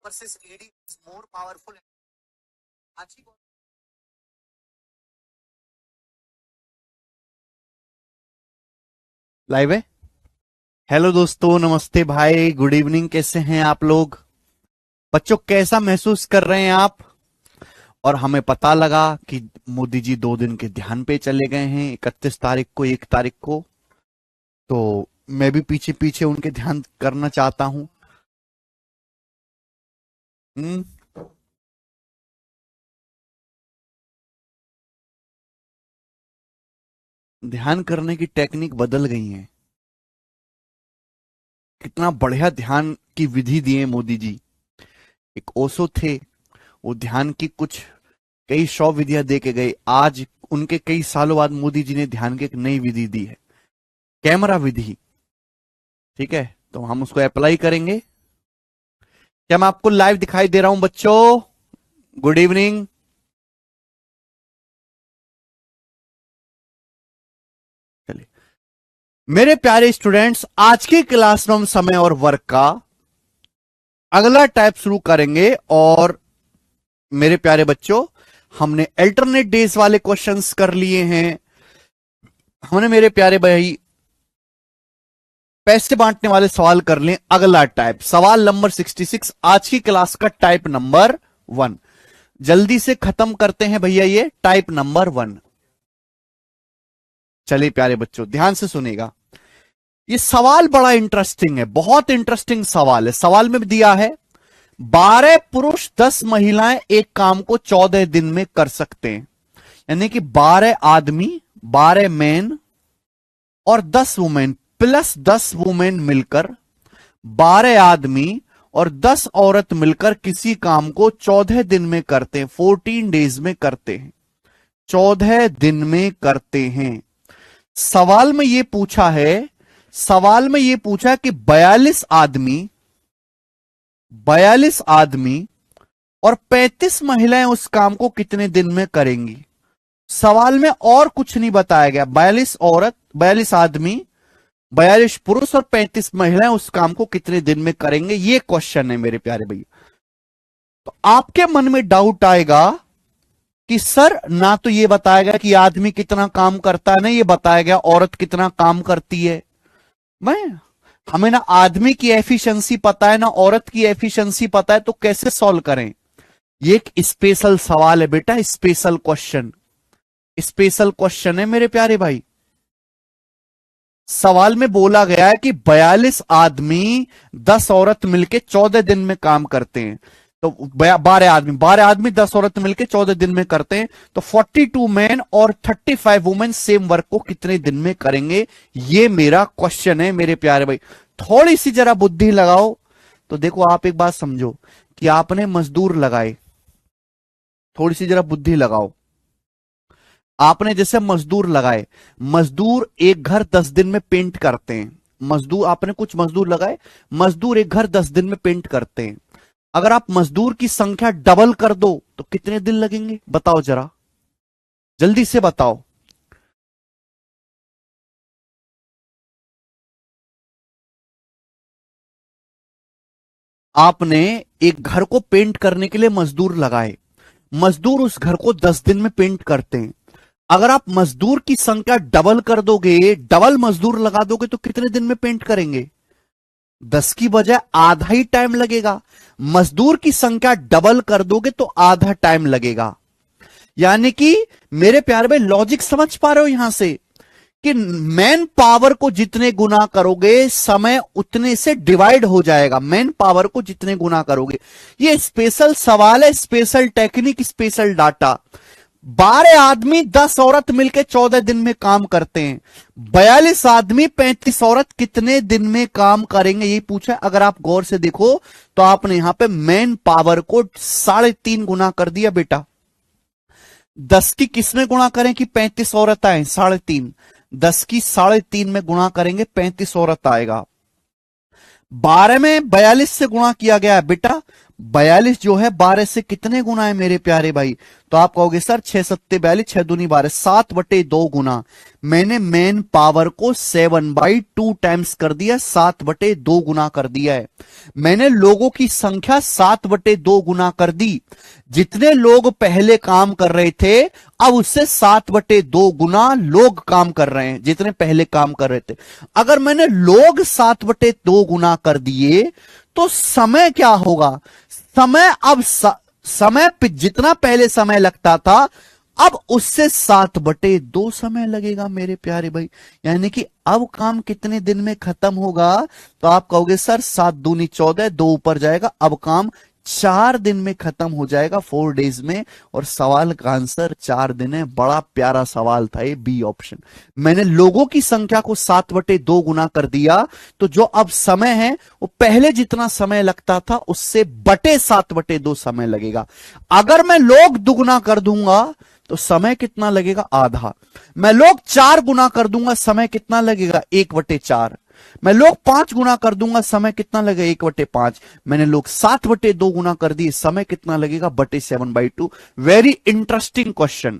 versus AD is more powerful. अच्छी live है। Hello दोस्तों, नमस्ते भाई, गुड इवनिंग। कैसे हैं आप लोग? बच्चों, कैसा महसूस कर रहे हैं आप? और हमें पता लगा कि मोदी जी 2 दिन के ध्यान पे चले गए हैं, 31 तारीख को, 1 तारीख को। तो मैं भी पीछे पीछे उनके ध्यान करना चाहता हूं। ध्यान करने की टेक्निक बदल गई है। कितना बढ़िया ध्यान की विधि दिए मोदी जी। एक ओशो थे, वो ध्यान की कुछ कई 100 विधियां दे के गए। आज उनके कई सालों बाद मोदी जी ने ध्यान की एक नई विधि दी है, कैमरा विधि। ठीक है, तो हम उसको अप्लाई करेंगे। क्या मैं आपको लाइव दिखाई दे रहा हूं बच्चों? Good evening. चलिए मेरे प्यारे स्टूडेंट्स, आज के क्लासरूम समय और वर्क का अगला टाइप शुरू करेंगे। और मेरे प्यारे बच्चों, हमने अल्टरनेट डेज वाले क्वेश्चंस कर लिए हैं। हमने मेरे प्यारे भाई पैसे बांटने वाले सवाल कर लें। अगला टाइप, सवाल नंबर 66, आज की क्लास का टाइप नंबर 1। जल्दी से खत्म करते हैं भैया ये टाइप नंबर 1। चलिए प्यारे बच्चों, ध्यान से सुनेगा। ये सवाल बड़ा इंटरेस्टिंग है, बहुत इंटरेस्टिंग सवाल है। सवाल में दिया है 12 पुरुष 10 महिलाएं एक काम को 14 दिन में कर सकते हैं। यानी कि 12 आदमी, 12 मैन और 10 वुमेन प्लस 10 वुमेन मिलकर, 12 आदमी और 10 औरत मिलकर किसी काम को 14 दिन में करते हैं, 14 डेज में करते हैं, 14 दिन में करते हैं। सवाल में यह पूछा है, सवाल में यह पूछा कि 42 आदमी और 35 महिलाएं उस काम को कितने दिन में करेंगी। सवाल में और कुछ नहीं बताया गया। 42 औरत, 42 आदमी, 42 पुरुष और 35 महिलाएं उस काम को कितने दिन में करेंगे, ये क्वेश्चन है मेरे प्यारे भैया। तो आपके मन में डाउट आएगा कि सर, ना तो ये बताया गया कि आदमी कितना काम करता है, ना ये बताया गया औरत कितना काम करती है। हमें ना आदमी की एफिशिएंसी पता है, ना औरत की एफिशिएंसी पता है, तो कैसे सॉल्व करें? ये एक स्पेशल सवाल है बेटा, स्पेशल क्वेश्चन, स्पेशल क्वेश्चन है मेरे प्यारे भाई। सवाल में बोला गया है कि 42 आदमी 10 औरत मिलके 14 दिन में काम करते हैं। तो 12 आदमी 10 औरत मिलके 14 दिन में करते हैं। तो 42 मैन और 35 वुमेन सेम वर्क को कितने दिन में करेंगे, ये मेरा क्वेश्चन है मेरे प्यारे भाई। थोड़ी सी जरा बुद्धि लगाओ तो देखो, आप एक बात समझो कि आपने मजदूर लगाए, थोड़ी सी जरा बुद्धि लगाओ। आपने जैसे मजदूर लगाए, मजदूर एक घर 10 दिन में पेंट करते हैं। मजदूर, आपने कुछ मजदूर लगाए, मजदूर एक घर 10 दिन में पेंट करते हैं। अगर आप मजदूर की संख्या डबल कर दो तो कितने दिन लगेंगे, बताओ जरा, जल्दी से बताओ। आपने एक घर को पेंट करने के लिए मजदूर लगाए, मजदूर उस घर को 10 दिन में पेंट करते हैं। अगर आप मजदूर की संख्या डबल कर दोगे, डबल मजदूर लगा दोगे, तो कितने दिन में पेंट करेंगे? 10 की बजाय आधा ही टाइम लगेगा। मजदूर की संख्या डबल कर दोगे तो आधा टाइम लगेगा। यानी कि मेरे प्यारे भाई, लॉजिक समझ पा रहे हो यहां से कि मैन पावर को जितने गुना करोगे, समय उतने से डिवाइड हो जाएगा। मैन पावर को जितने गुना करोगे। ये स्पेशल सवाल है, स्पेशल टेक्निक, स्पेशल डाटा। 12 आदमी 10 औरत मिलकर 14 दिन में काम करते हैं। 42 आदमी 35 औरत कितने दिन में काम करेंगे, ये पूछा। अगर आप गौर से देखो तो आपने यहां पे मैन पावर को 3.5 गुना कर दिया बेटा। 10 की किसमें गुणा करें कि 35 औरत आए? 3.5। 10 की 3.5 में गुणा करेंगे, 35 औरत आएगा। 12 में 42 से गुणा किया गया बेटा, 42 जो है 12 से कितने गुना है मेरे प्यारे भाई? तो आप कहोगे सर 6 सत्ते 42, 6 दूनी 12, 7/2 गुना। मैंने मेन पावर को 7/2 टाइम्स कर दिया, 7/2 गुना कर दिया है। मैंने लोगों की संख्या 7/2 गुना कर दी। जितने लोग पहले काम कर रहे थे, अब उससे 7/2 गुना लोग काम कर रहे हैं जितने पहले काम कर रहे थे। अगर मैंने लोग 7/2 गुना कर दिए तो समय क्या होगा? समय अब समय पे जितना पहले समय लगता था, अब उससे 7/2 समय लगेगा मेरे प्यारे भाई। यानी कि अब काम कितने दिन में खत्म होगा? तो आप कहोगे सर 7 दूनी 14, 2 ऊपर जाएगा, अब काम 4 दिन में खत्म हो जाएगा, 4 डेज में। और सवाल का आंसर 4 दिन है। बड़ा प्यारा सवाल था ये, बी ऑप्शन। मैंने लोगों की संख्या को 7/2 गुना कर दिया, तो जो अब समय है वो पहले जितना समय लगता था उससे बटे 7/2 समय लगेगा। अगर मैं लोग दुगुना कर दूंगा तो समय कितना लगेगा? आधा। मैं लोग 4 गुना कर दूंगा, समय कितना लगेगा? 1/4। मैं लोग 5 गुना कर दूंगा, समय कितना लगेगा? 1/5। मैंने लोग 7/2 गुना कर दिए, समय कितना लगेगा? बटे 7/2। Very interesting question.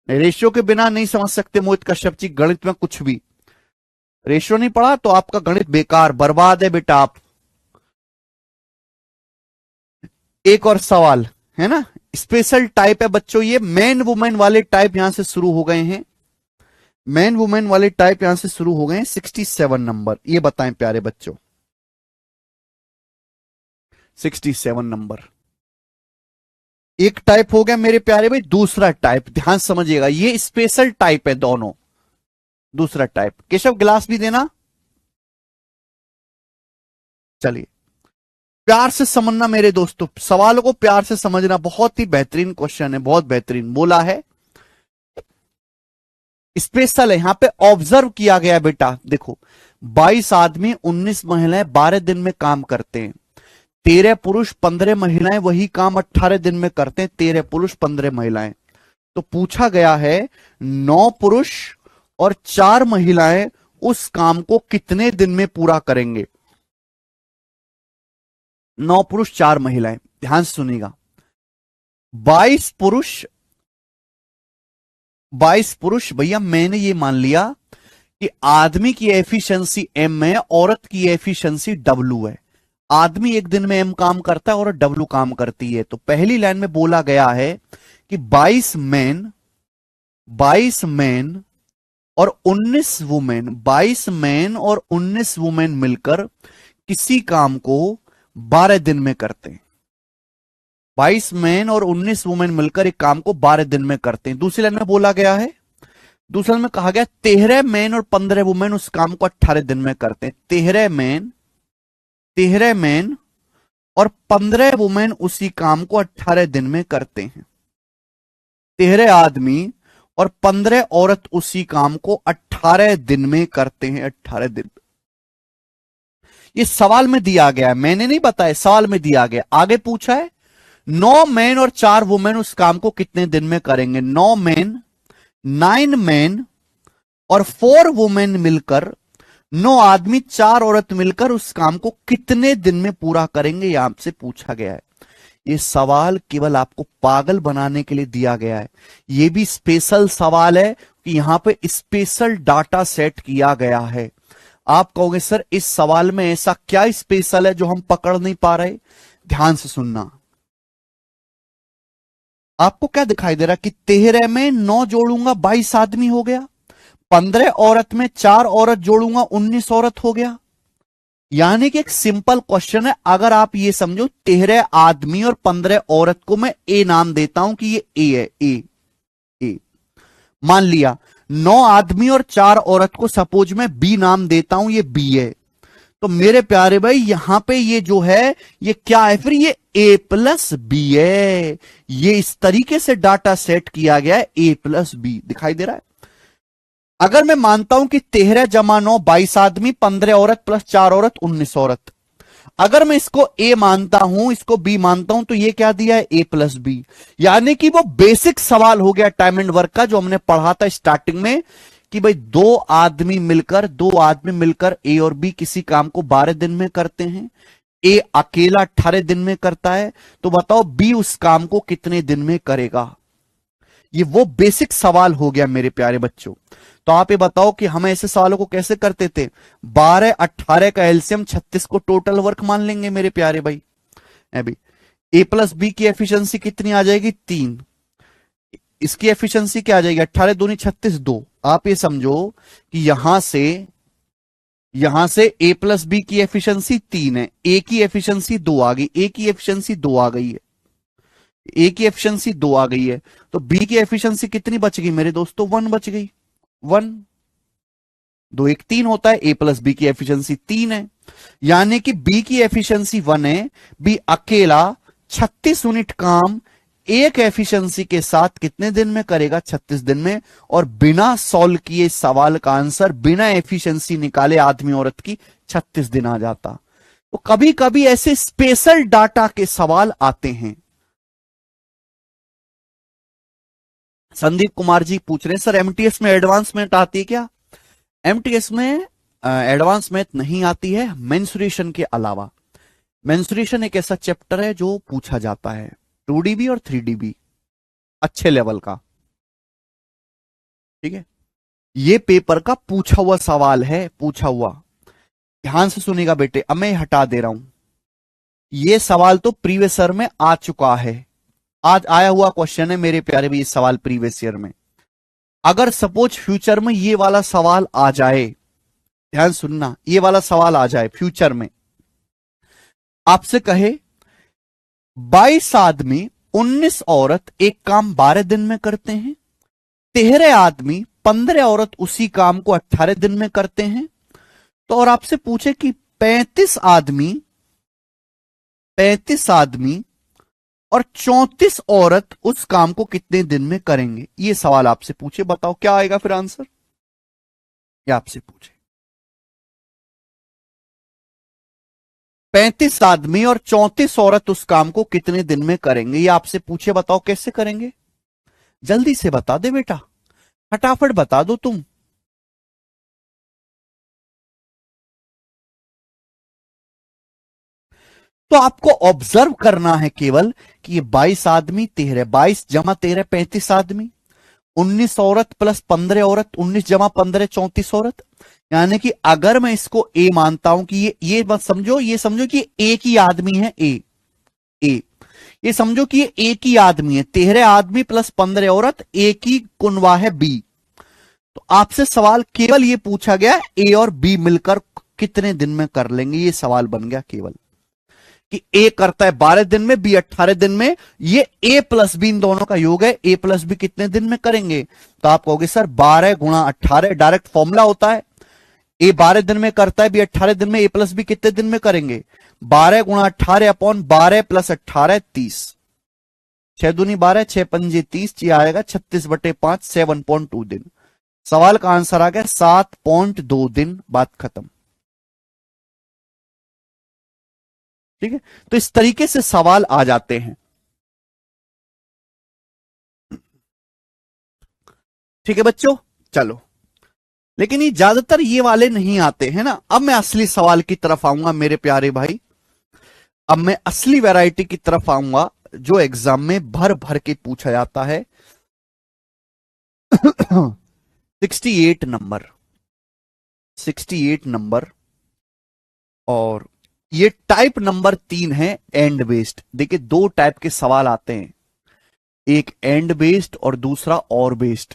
रेशियो के बिना नहीं समझ सकते मोहित कश्यप जी, गणित में कुछ भी। रेशियो नहीं पढ़ा तो आपका गणित बेकार, बर्बाद है बेटा आप। एक और सवाल है ना, स्पेशल टाइप है बच्चों, ये मैन वुमेन वाले टाइप यहां से शुरू हो गए हैं। मैन वुमेन वाले टाइप यहां से शुरू हो गए हैं। 67 नंबर, ये बताएं प्यारे बच्चों, 67 नंबर। एक टाइप हो गया मेरे प्यारे भाई, दूसरा टाइप ध्यान समझिएगा, ये स्पेशल टाइप है दोनों। दूसरा टाइप, केशव गिलास भी देना। चलिए, प्यार से समझना मेरे दोस्तों, सवालों को प्यार से समझना। बहुत ही बेहतरीन क्वेश्चन है, बहुत बेहतरीन बोला है। स्पेशल है, यहां पे ऑब्जर्व किया गया बेटा। देखो 22 आदमी 19 महिलाएं 12 दिन में काम करते हैं। 13 पुरुष 15 महिलाएं वही काम 18 दिन में करते हैं। 13 पुरुष 15 महिलाएं। तो पूछा गया है 9 पुरुष और 4 महिलाएं उस काम को कितने दिन में पूरा करेंगे? 9 पुरुष 4 महिलाएं, ध्यान से सुनिएगा। 22 पुरुष 22 पुरुष, भैया मैंने ये मान लिया कि आदमी की एफिशिएंसी एम है, औरत की एफिशिएंसी डब्ल्यू है। आदमी एक दिन में एम काम करता है और डब्ल्यू काम करती है। तो पहली लाइन में बोला गया है कि 22 मैन और 19 वुमेन, 22 मैन और 19 वुमेन मिलकर किसी काम को 12 दिन में करते हैं। 22 मैन और 19 वुमेन मिलकर एक काम को 12 दिन में करते हैं। दूसरी लाइन में बोला गया है, दूसरे में कहा गया 13 मैन और 15 वुमेन उस काम को 18 दिन में करते हैं। 13 मैन और 15 वुमेन उसी काम को 18 दिन में करते हैं। 13 आदमी और 15 औरत उसी काम को 18 दिन में करते हैं। 18 दिन। ये सवाल में दिया गया है, मैंने नहीं बताया, सवाल में दिया गया। आगे पूछा है 9 मैन और 4 वुमेन उस काम को कितने दिन में करेंगे? 9 मैन और 4 वुमेन मिलकर, 9 आदमी 4 औरत मिलकर उस काम को कितने दिन में पूरा करेंगे, यह आपसे पूछा गया है। ये सवाल केवल आपको पागल बनाने के लिए दिया गया है। ये भी स्पेशल सवाल है कि यहां पे स्पेशल डाटा सेट किया गया है। आप कहोगे सर इस सवाल में ऐसा क्या स्पेशल है जो हम पकड़ नहीं पा रहे? ध्यान से सुनना। आपको क्या दिखाई दे रहा कि 13 में 9 जोड़ूंगा 22 आदमी हो गया, 15 औरत में 4 औरत जोड़ूंगा 19 औरत हो गया। यानी कि एक सिंपल क्वेश्चन है। अगर आप ये समझो 13 आदमी और 15 औरत को मैं ए नाम देता हूं कि ये ए है, ए। मान लिया 9 आदमी और 4 औरत को सपोज मैं बी नाम देता हूं, ये बी है। तो मेरे प्यारे भाई यहां पे ये जो है ये क्या है? फिर ये ए प्लस बी है। ये इस तरीके से डाटा सेट किया गया है, ए प्लस बी दिखाई दे रहा है। अगर मैं मानता हूं कि 13 जमा 9 22 आदमी, 15 औरत प्लस 4 औरत 19 औरत, अगर मैं इसको ए मानता हूं, इसको बी मानता हूं, तो ये क्या दिया है? ए प्लस बी। यानी कि वो बेसिक सवाल हो गया टाइम एंड वर्क का जो हमने पढ़ा था स्टार्टिंग में कि भाई दो आदमी मिलकर ए और बी किसी काम को 12 दिन में करते हैं, ए अकेला 18 दिन में करता है, तो बताओ बी उस काम को कितने दिन में करेगा। ये वो बेसिक सवाल हो गया मेरे प्यारे बच्चों। तो आप ये बताओ कि हम ऐसे सवालों को कैसे करते थे। 12 18 का एलसीएम 36 को टोटल वर्क मान लेंगे मेरे प्यारे भाई। अभी ए प्लस बी की एफिशिएंसी कितनी आ जाएगी 3, इसकी एफिशिएंसी क्या आ जाएगी 18 दूनी 36 2। आप ये समझो कि यहां से ए प्लस बी की एफिशिएंसी 3 है, ए की एफिशिएंसी 2 आ गई, ए की एफिशिएंसी 2 आ गई है, ए की एफिशिएंसी 2 आ गई है, तो बी की एफिशिएंसी कितनी बच गई मेरे दोस्तों 1 बच गई। 1 2 1 3 होता है, ए प्लस बी की एफिशिएंसी 3 है, यानी कि बी की एफिशिएंसी 1 है, बी अकेला 36 यूनिट काम एक एफिशिएंसी के साथ कितने दिन में करेगा 36 दिन में। और बिना सॉल्व किए सवाल का आंसर बिना एफिशिएंसी निकाले आदमी औरत की 36 दिन आ जाता। तो कभी कभी ऐसे स्पेशल डाटा के सवाल आते हैं। संदीप कुमार जी पूछ रहे हैं सर एमटीएस में एडवांस मैथ आती है क्या। एमटीएस में एडवांस मैथ नहीं आती है मेंसुरेशन के अलावा। मेंसुरेशन एक ऐसा चैप्टर है जो पूछा जाता है 2DB और 3DB अच्छे लेवल का, ठीक है। ये पेपर का पूछा हुआ सवाल है, पूछा हुआ। ध्यान से सुनिएगा बेटे, अब मैं हटा दे रहा हूं। ये सवाल तो प्रीवियस ईयर में आ चुका है, आज आया हुआ क्वेश्चन है मेरे प्यारे भी। इस सवाल प्रीवियस ईयर में, अगर सपोज फ्यूचर में ये वाला सवाल आ जाए, ध्यान सुनना, ये वाला सवाल आ जाए फ्यूचर में, आपसे कहे 22 आदमी 19 औरत एक काम 12 दिन में करते हैं, 13 आदमी 15 औरत उसी काम को 18 दिन में करते हैं, तो और आपसे पूछे कि 35 आदमी और 34 औरत उस काम को कितने दिन में करेंगे। ये सवाल आपसे पूछे, बताओ क्या आएगा फिर आंसर। ये आपसे पूछे 35 आदमी और 34 औरत उस काम को कितने दिन में करेंगे, ये आपसे पूछे, बताओ कैसे करेंगे। जल्दी से बता दे बेटा, फटाफट बता दो तुम। तो आपको ऑब्जर्व करना है केवल कि ये 22 आदमी 22 जमा 13 35 आदमी, 19 औरत प्लस 15 औरत, 19 जमा 15 34 औरत। यानी कि अगर मैं इसको ए मानता हूं कि ये बात समझो, ये समझो कि एक ही आदमी है ए, ये समझो कि ये एक ही आदमी है, 13 आदमी प्लस 15 औरत, एक ही कुनवा है बी। तो आपसे सवाल केवल ये पूछा गया ए और बी मिलकर कितने दिन में कर लेंगे, ये सवाल बन गया केवल कि ए करता है 12 दिन में, बी 18 दिन में, ये ए प्लस बी इन दोनों का योग है, ए प्लस बी कितने दिन में करेंगे। तो आप कहोगे सर 12 गुणा 18, डायरेक्ट फॉर्मूला होता है, ए 12 दिन में करता है, बी 18 दिन में, ए प्लस बी कितने दिन में करेंगे 12 गुणा 18 अपॉन 12 प्लस 18 30, 6 दूनी 12 6 पंजे 30, ये आएगा 36/5 7.2 दिन। सवाल का आंसर आ गया 7.2 दिन, बात खत्म। ठीक है, तो इस तरीके से सवाल आ जाते हैं। ठीक है बच्चों, चलो, लेकिन ये ज्यादातर ये वाले नहीं आते हैं ना। अब मैं असली सवाल की तरफ आऊंगा मेरे प्यारे भाई, अब मैं असली वैरायटी की तरफ आऊंगा जो एग्जाम में भर भर के पूछा जाता है। 68 नंबर, और ये टाइप नंबर 3 है एंड बेस्ड। देखिए 2 टाइप के सवाल आते हैं, एक एंड बेस्ड और दूसरा और बेस्ड।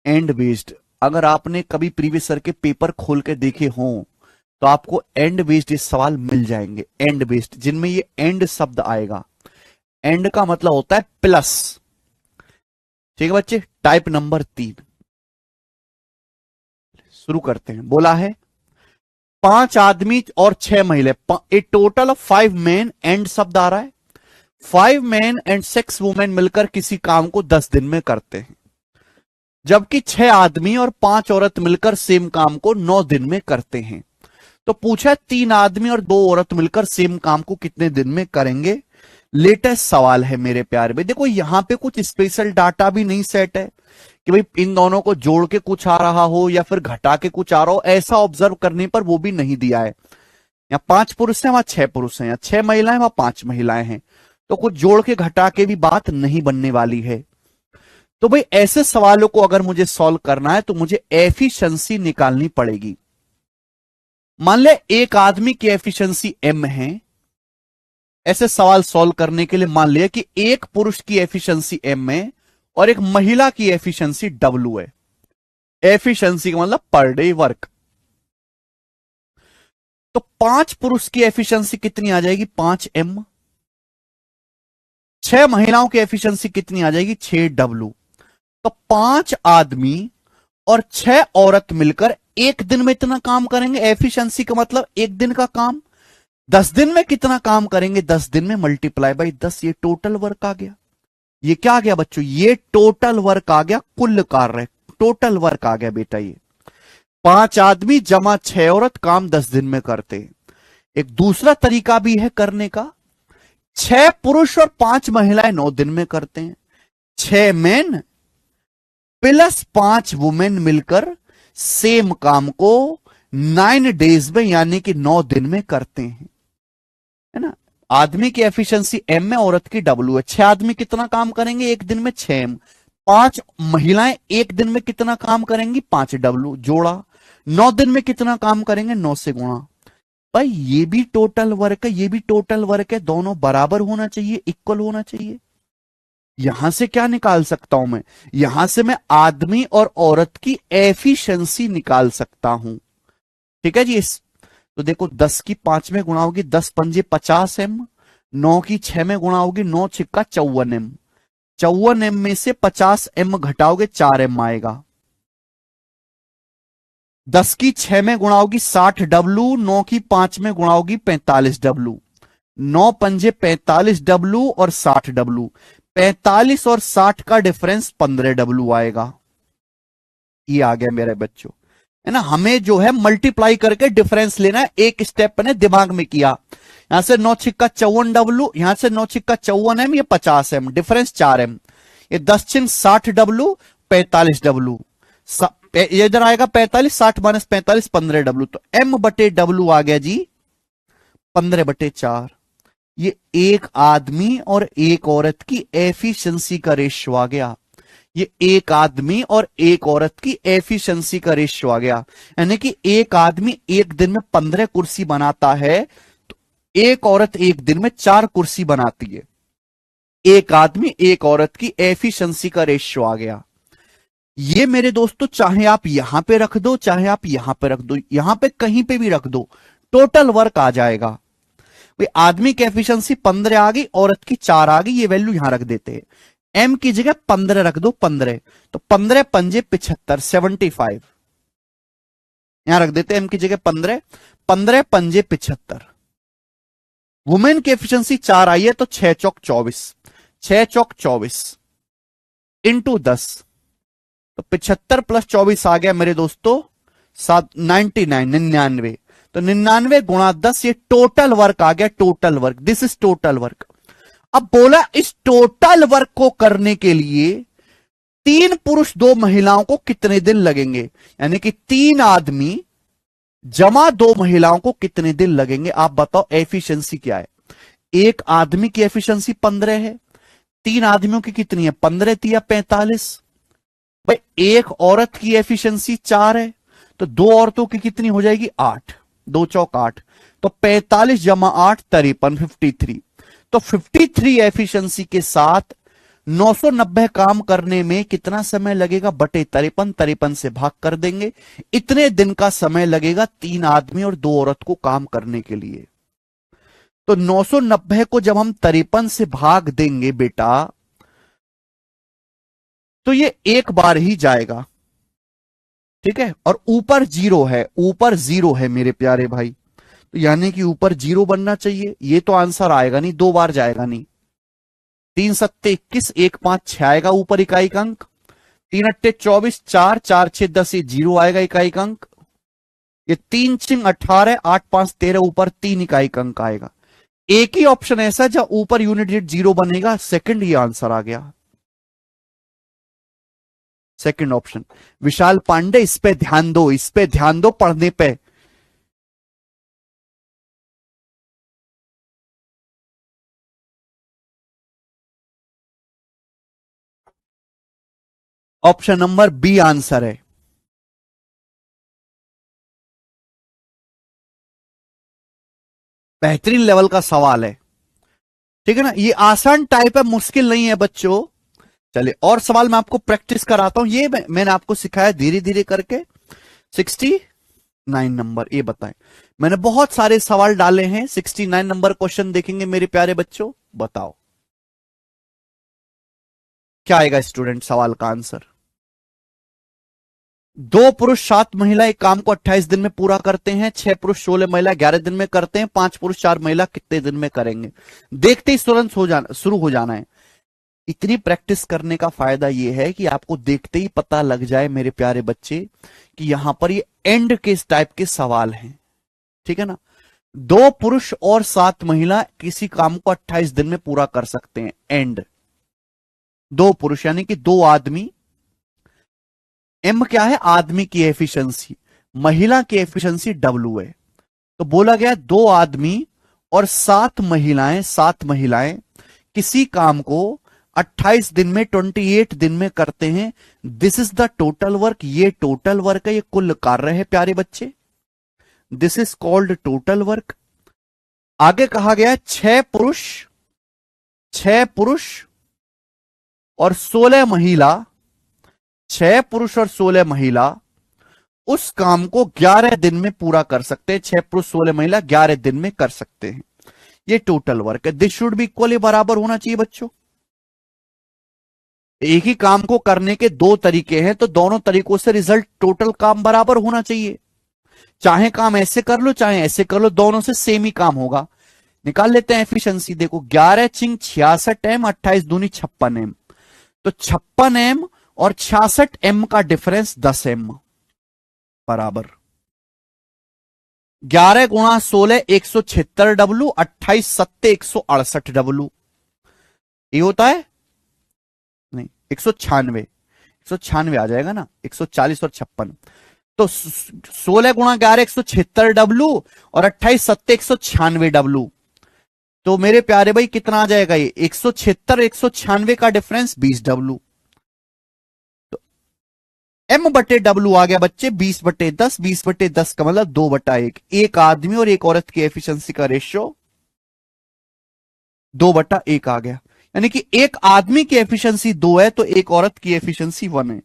एंड बेस्ड, अगर आपने कभी प्रीवियस ईयर के पेपर खोल के देखे हों तो आपको एंड बेस्ड ये सवाल मिल जाएंगे। एंड बेस्ड जिनमें ये एंड शब्द आएगा, एंड का मतलब होता है प्लस। ठीक है बच्चे, टाइप नंबर 3 शुरू करते हैं। बोला है 5 आदमी और 6 महिला, ए टोटल ऑफ 5 मैन, एंड शब्द आ रहा है। 5 मैन एंड 6 वुमेन मिलकर किसी काम को 10 दिन में करते हैं, जबकि 6 आदमी और 5 औरत मिलकर सेम काम को 9 दिन में करते हैं। तो पूछा 3 आदमी और 2 औरत मिलकर सेम काम को कितने दिन में करेंगे। लेटेस्ट सवाल है मेरे प्यारे भाई। देखो यहां पे कुछ स्पेशल डाटा भी नहीं सेट है कि भाई इन दोनों को जोड़ के कुछ आ रहा हो या फिर घटा के कुछ आ रहा हो, ऐसा ऑब्जर्व करने पर वो भी नहीं दिया है। या 5 पुरुष हैं वहां 6 पुरुष हैं, या 6 महिलाएं वहां 5 महिलाएं हैं, तो कुछ जोड़ के घटा के भी बात नहीं बनने वाली है। तो भाई ऐसे सवालों को अगर मुझे सॉल्व करना है तो मुझे एफिशिएंसी निकालनी पड़ेगी। मान ले एक आदमी की एफिशिएंसी m है। ऐसे सवाल सॉल्व करने के लिए मान लिया कि एक पुरुष की एफिशिएंसी m है और एक महिला की एफिशिएंसी w है। एफिशिएंसी का मतलब पर डे वर्क। तो 5 पुरुष की एफिशिएंसी कितनी आ जाएगी? 5m। 6 महिलाओं की एफिशिएंसी कितनी आ जाएगी? 6w। तो 5 आदमी और 6 औरत मिलकर एक दिन में इतना काम करेंगे। एफिशिएंसी का मतलब एक दिन का काम। 10 दिन में कितना काम करेंगे? 10 दिन में मल्टीप्लाई बाई 10। ये टोटल वर्क आ गया। ये क्या आ गया बच्चों? ये टोटल वर्क आ गया, कुल कार्य टोटल वर्क आ गया बेटा। ये 5 आदमी जमा 6 औरत काम 10 दिन में करते हैं। एक दूसरा तरीका भी है करने का। 6 पुरुष और 5 महिलाएं 9 दिन में करते हैं। 6 मेन प्लस 5 वुमेन मिलकर सेम काम को 9 डेज में यानी कि 9 दिन में करते हैं, है ना। आदमी की एफिशिएंसी m है, औरत की w है। 6 आदमी कितना काम करेंगे एक दिन में? 6m। 5 महिलाएं एक दिन में कितना काम करेंगी? 5w जोड़ा। 9 दिन में कितना काम करेंगे? 9 से गुणा। भाई ये भी टोटल वर्क है, ये भी टोटल वर्क है, दोनों बराबर होना चाहिए, इक्वल होना चाहिए। यहां से क्या निकाल सकता हूं मैं? यहां से मैं आदमी और औरत की एफिशिएंसी निकाल सकता हूं। ठीक है जी। तो देखो 10 की 5 में गुणा होगी 10 पंजे 50m। 9 की 6 में गुणा होगी 9 छिक्का 54m। 54m में से 50m घटाओगे 4m आएगा। 10 की 6 में गुणा होगी 60w। 9 की 5 में गुणा होगी 45w। 9 पंजे 45w और 60w। 45 और 60 का डिफरेंस 15w आएगा। ये आ गया मेरे बच्चों, है ना। हमें जो है मल्टीप्लाई करके डिफरेंस लेना है। एक स्टेप मैंने दिमाग में किया। यहां से 9 छिक्का 54w, यहां से 9 छिक्का 54m, ये 50m, डिफरेंस 4m। ये 10 छिन 60w 45w। ये इधर आएगा 45, 60 माइनस 45 15w। तो m बटे w आ गया जी 15/4। ये एक आदमी और एक औरत की एफिशिएंसी का रेशियो आ गया। ये एक आदमी और एक औरत की एफिशिएंसी का रेशियो आ गया। यानी कि एक आदमी एक दिन में 15 कुर्सी बनाता है तो एक औरत एक दिन में 4 कुर्सी बनाती है। एक आदमी एक औरत की एफिशिएंसी का रेशियो आ गया। ये मेरे दोस्तों चाहे आप यहां पे रख दो, चाहे आप यहां पे रख दो, यहां पे कहीं पे भी रख दो, टोटल वर्क आ जाएगा। भाई आदमी की एफिशिएंसी 15 आ गई, औरत की 4 आ गई, ये वैल्यू यहां रख देते हैं। एम की जगह 15 रख दो, 15। तो 15 पंजे 75 75। यहां रख देते हैं एम की जगह 15। 15 पंजे 75। वुमेन की एफिशिएंसी 4 आई है तो 6 चौक 24। 6 चौक 24 इंटू 10। तो 75 प्लस 24 आ गया मेरे दोस्तों 99। तो 99 गुणा 10, ये टोटल वर्क आ गया। Total work, this is total work. अब बोला इस टोटल वर्क को करने के लिए 3 पुरुष 2 महिलाओं को कितने दिन लगेंगे? यानी कि 3 आदमी जमा 2 महिलाओं को कितने दिन लगेंगे? आप बताओ एफिशिएंसी क्या है? एक आदमी की एफिशिएंसी 15 है, 3 आदमियों की कितनी है? 15 तिया 45। भाई एक औरत की एफिशिएंसी 4 है तो 2 औरतों की कितनी हो जाएगी? 8। 2 चौक 8। तो 45 जमा 8 53 53। तो 53 एफिशिएंसी के साथ 990 काम करने में कितना समय लगेगा? बटे 53। 53 से भाग कर देंगे, इतने दिन का समय लगेगा 3 आदमी और 2 औरत को काम करने के लिए। तो 990 को जब हम 53 से भाग देंगे बेटा तो ये एक बार ही जाएगा। ठीक है, और ऊपर 0 है, ऊपर 0 है मेरे प्यारे भाई। तो यानी कि ऊपर 0 बनना चाहिए। ये तो आंसर आएगा नहीं, 2 बार जाएगा नहीं। 3 सत्ते 21, 1 5 6 आएगा ऊपर इकाई का अंक। 3 अट्टे 24, 4 4 6 10, ये 0 आएगा इकाई का अंक। ये 3 6 18, 8 5 13, ऊपर 3 इकाई का अंक आएगा। एक ही ऑप्शन ऐसा जहां ऊपर यूनिट डिजिट 0 बनेगा, सेकंड ये आंसर आ गया, सेकंड ऑप्शन। विशाल पांडे, इस पे ध्यान दो, इस पे ध्यान दो पढ़ने पे। ऑप्शन नंबर बी आंसर है। बेहतरीन लेवल का सवाल है, ठीक है ना, ये आसान टाइप है, मुश्किल नहीं है बच्चों। चलिए और सवाल मैं आपको प्रैक्टिस कराता हूं, ये मैंने आपको सिखाया धीरे धीरे करके। 69 नंबर, ये बताएं, मैंने बहुत सारे सवाल डाले हैं। 69 नंबर क्वेश्चन देखेंगे मेरे प्यारे बच्चों, बताओ क्या आएगा स्टूडेंट सवाल का आंसर। दो पुरुष 7 महिला एक काम को 28 दिन में पूरा करते हैं, 6 पुरुष 16 महिला 11 दिन में करते हैं, 5 पुरुष 4 महिला कितने दिन में करेंगे। देखते ही तुरंत हो जाना शुरू हो जाना है। इतनी प्रैक्टिस करने का फायदा यह है कि आपको देखते ही पता लग जाए मेरे प्यारे बच्चे कि यहां पर ये एंड के टाइप के सवाल हैं, ठीक है ना। दो पुरुष और 7 महिला किसी काम को 28 दिन में पूरा कर सकते हैं, एंड। दो पुरुष यानी कि दो आदमी, एम क्या है, आदमी की एफिशिएंसी, महिला की एफिशिएंसी डब्ल्यू है। तो बोला गया दो आदमी और 7 महिलाएं किसी काम को 28 दिन में, 28 दिन में करते हैं। This is the total work, ये टोटल वर्क है, ये कुल कार्य है प्यारे बच्चे, this is called total work. आगे कहा गया 6 पुरुष और 16 महिला, 6 पुरुष और 16 महिला उस काम को 11 दिन में पूरा कर सकते हैं। 6 पुरुष 16 महिला 11 दिन में कर सकते हैं, ये टोटल वर्क है। दिस शुड बी इक्वली, बराबर होना चाहिए बच्चों। एक ही काम को करने के दो तरीके हैं, तो दोनों तरीकों से रिजल्ट टोटल काम बराबर होना चाहिए। चाहे काम ऐसे कर लो चाहे ऐसे कर लो, दोनों से सेम ही काम होगा। निकाल लेते हैं एफिशिएंसी। देखो 11 चिंग 66 एम, 28 दूनी 56 एम, तो 56 एम और 66 एम का डिफरेंस 10 एम बराबर 11 गुणा 16 176 डब्ल्यू, 28 सत्ते 168 डब्ल्यू, ये होता है नहीं 196 आ जाएगा ना, 140 और 56। तो 16 गुणा 11 176 डब्ल्यू और 28 सत्ते 196 डब्ल्यू। तो मेरे प्यारे भाई कितना आ जाएगा ये, 176 196 का डिफरेंस 20 डब्ल्यू। तो एम बटे डब्ल्यू आ गया बच्चे 20/10, 20/10 का मतलब 2/1। एक आदमी और एक औरत की एफिशिएंसी का रेशियो 2/1 आ गया, यानी कि एक आदमी की एफिशिएंसी 2 है तो एक औरत की एफिशिएंसी 1 है।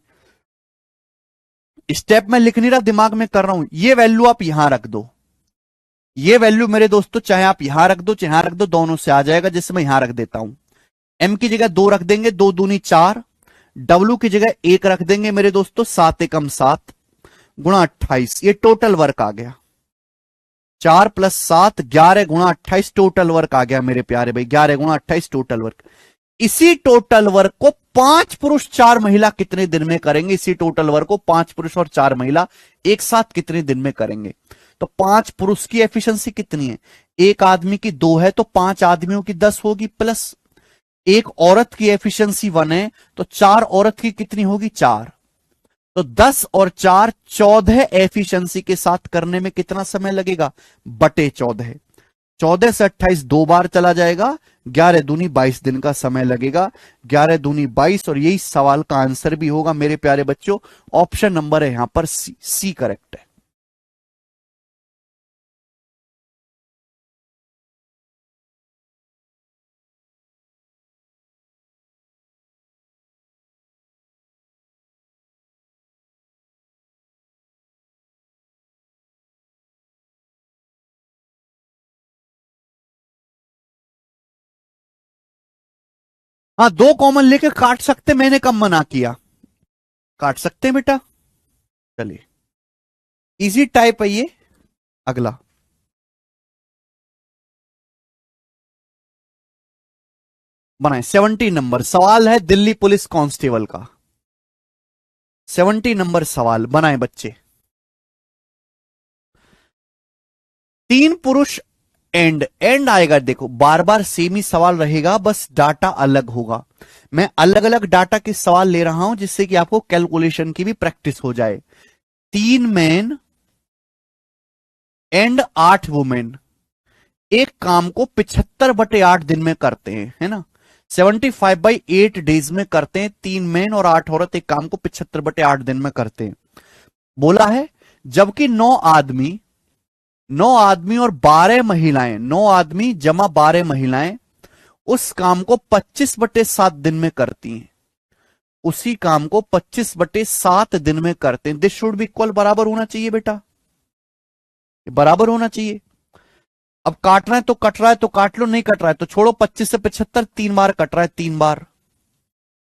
स्टेप में लिख नहीं रहा, दिमाग में कर रहा हूं। ये वैल्यू आप यहां रख दो, ये वैल्यू मेरे दोस्तों चाहे आप यहां रख दो चाहे यहां रख दो, दोनों से आ जाएगा। जैसे मैं यहां रख देता हूं, एम की जगह 2 रख देंगे, 2 दूनी 4, डब्ल्यू की जगह 1 रख देंगे मेरे दोस्तों, 7 एकम 7 गुणा 28, ये टोटल वर्क आ गया। 4 + 7 11 गुणा 28 टोटल वर्क आ गया मेरे प्यारे भाई, 11 गुणा 28 टोटल वर्क। इसी टोटल वर्क को 5 पुरुष 4 महिला कितने दिन में करेंगे, इसी टोटल वर्क को 5 पुरुष और 4 महिला एक साथ कितने दिन में करेंगे। तो 5 पुरुष की एफिशिएंसी कितनी है, एक आदमी की 2 है तो 5 आदमियों की 10 होगी, प्लस एक औरत की एफिशिएंसी 1 है तो 4 औरत की कितनी होगी, 4। तो 10 और 4 14 एफिशिएंसी के साथ करने में कितना समय लगेगा, बटे 14। 14 से 28 2 बार चला जाएगा, 11 दूनी 22 दिन का समय लगेगा, 11 दूनी 22। और यही सवाल का आंसर भी होगा मेरे प्यारे बच्चों। ऑप्शन नंबर है यहां पर सी करेक्ट है। हाँ 2 कॉमन लेके काट सकते, मैंने कब मना किया, काट सकते हैं बेटा। चलिए इजी टाइप है ये। अगला बनाए 70 नंबर सवाल है दिल्ली पुलिस कांस्टेबल का। 70 नंबर सवाल बनाए बच्चे। 3 पुरुष एंड एंड आएगा। देखो बार बार सेम ही सवाल रहेगा, बस डाटा अलग होगा। मैं अलग अलग डाटा के सवाल ले रहा हूं जिससे कि आपको कैलकुलेशन की भी प्रैक्टिस हो जाए। 3 मैन एंड 8 वुमेन एक काम को 75/8 दिन में करते हैं, है ना। 75/8 डेज में करते हैं। 3 मैन और 8 औरत एक काम को 75/8 दिन में करते हैं, बोला है। जबकि 9 आदमी, 9 आदमी और 12 महिलाएं, 9 आदमी जमा 12 महिलाएं उस काम को 25/7 दिन में करती हैं। उसी काम को 25/7 दिन में करते हैं। दिस शुड बी इक्वल, बराबर होना चाहिए बेटा, बराबर होना चाहिए। अब काटना है तो कट रहा है तो काट लो, नहीं कट रहा है तो छोड़ो। 25 से 75 3 बार कट रहा है, 3 बार।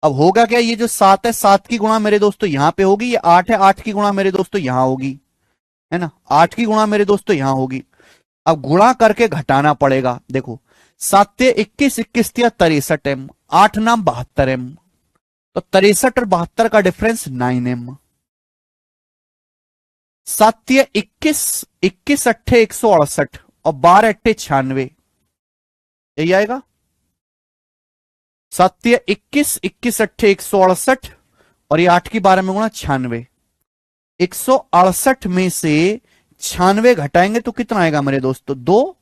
अब होगा क्या, ये जो 7 है, 7 की गुणा मेरे दोस्तों यहां पे होगी। ये 8 है, 8 की गुणा मेरे दोस्तों यहां होगी, है ना। 8 की गुणा मेरे दोस्तों यहां होगी। अब गुणा करके घटाना पड़ेगा। देखो 7 21, 21 63 एम, 8 नाम 72 एम, तो 63 और 72 का डिफरेंस 9 एम। 7 21, 21 अट्ठे 168 और 12 अट्ठे 96, यही आएगा। 7 21, 21 अट्ठे 168 और ये 8 की 12 में गुणा 96। 168 में से 96 घटाएंगे तो कितना आएगा मेरे दोस्तों, 2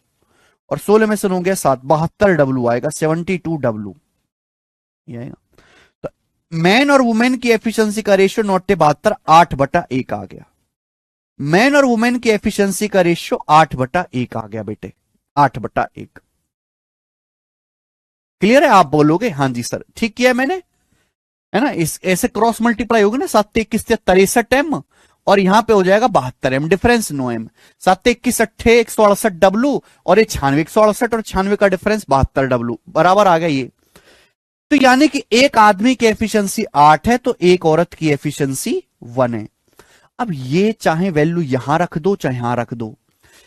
और 16 में से हो गया 7, 72 डब्लू आएगा, 72 डब्लू ये आएगा। तो मैन और वुमेन की एफिशिएंसी का रेशियो 9/72 8/1 आ गया। मैन और वुमेन की एफिशिएंसी का रेशियो 8/1 आ गया बेटे, 8/1। क्लियर है, आप बोलोगे हाँ जी सर ठीक किया मैंने, है ना। इस ऐसे क्रॉस मल्टीप्लाई होगी ना, 7 21 63 एम और यहां पे हो जाएगा 72 एम, डिफरेंस 9 एम। 7 21 अट्ठे 168 डब्लू और ये 96, 168 और 96 का डिफरेंस 72 डब्लू, बराबर आ गया ये। तो यानी कि एक आदमी की एफिशिएंसी 8 है तो एक औरत की एफिशिएंसी 1 है। अब ये चाहे वैल्यू यहां रख दो चाहे यहां रख दो,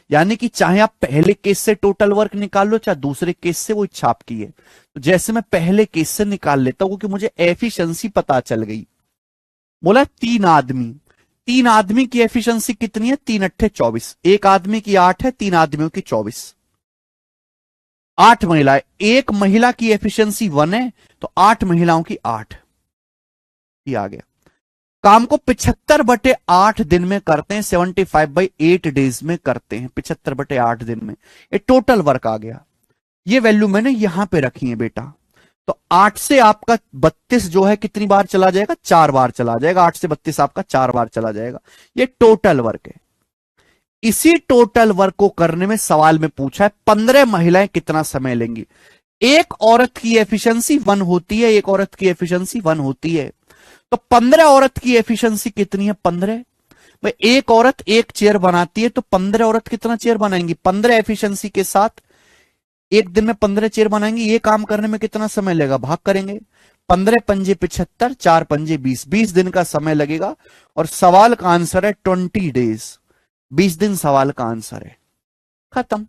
यानी कि चाहे आप पहले केस से टोटल वर्क निकाल लो चाहे दूसरे केस से, वो इच्छा आपकी है। तो जैसे मैं पहले केस से निकाल लेता हूं क्योंकि मुझे एफिशिएंसी पता चल गई। बोला 3 आदमी, 3 आदमी की एफिशिएंसी कितनी है, 3 अट्ठे 24। एक आदमी की 8 है, 3 आदमियों की 24। 8 महिलाएं, एक महिला की एफिशिएंसी 1 है तो 8 महिलाओं की 8, ये आ गया। काम को 75/8 दिन में करते हैं, 75/8 डेज में करते हैं, 75/8 दिन में। ये टोटल वर्क आ गया। ये वैल्यू मैंने यहां पे रखी है बेटा। तो 8 से आपका 32 जो है कितनी बार चला जाएगा, 4 बार चला जाएगा। 8 से 32 आपका 4 बार चला जाएगा। ये टोटल वर्क है। इसी टोटल वर्क को करने में सवाल में पूछा है 15 महिलाएं कितना समय लेंगी। एक औरत की एफिशिएंसी 1 होती है, एक औरत की एफिशिएंसी 1 होती है, तो 15 औरत की एफिशिएंसी कितनी है, 15। भाई एक औरत एक चेयर बनाती है तो 15 औरत कितना चेयर बनाएंगी, 15 एफिशिएंसी के साथ एक दिन में 15 चेयर बनाएंगे। ये काम करने में कितना समय लगेगा, भाग करेंगे। 15 पंजे 75, 4 पंजे 20, 20 दिन का समय लगेगा। और सवाल का आंसर है 20 डेज, 20 दिन सवाल का आंसर है। खत्म।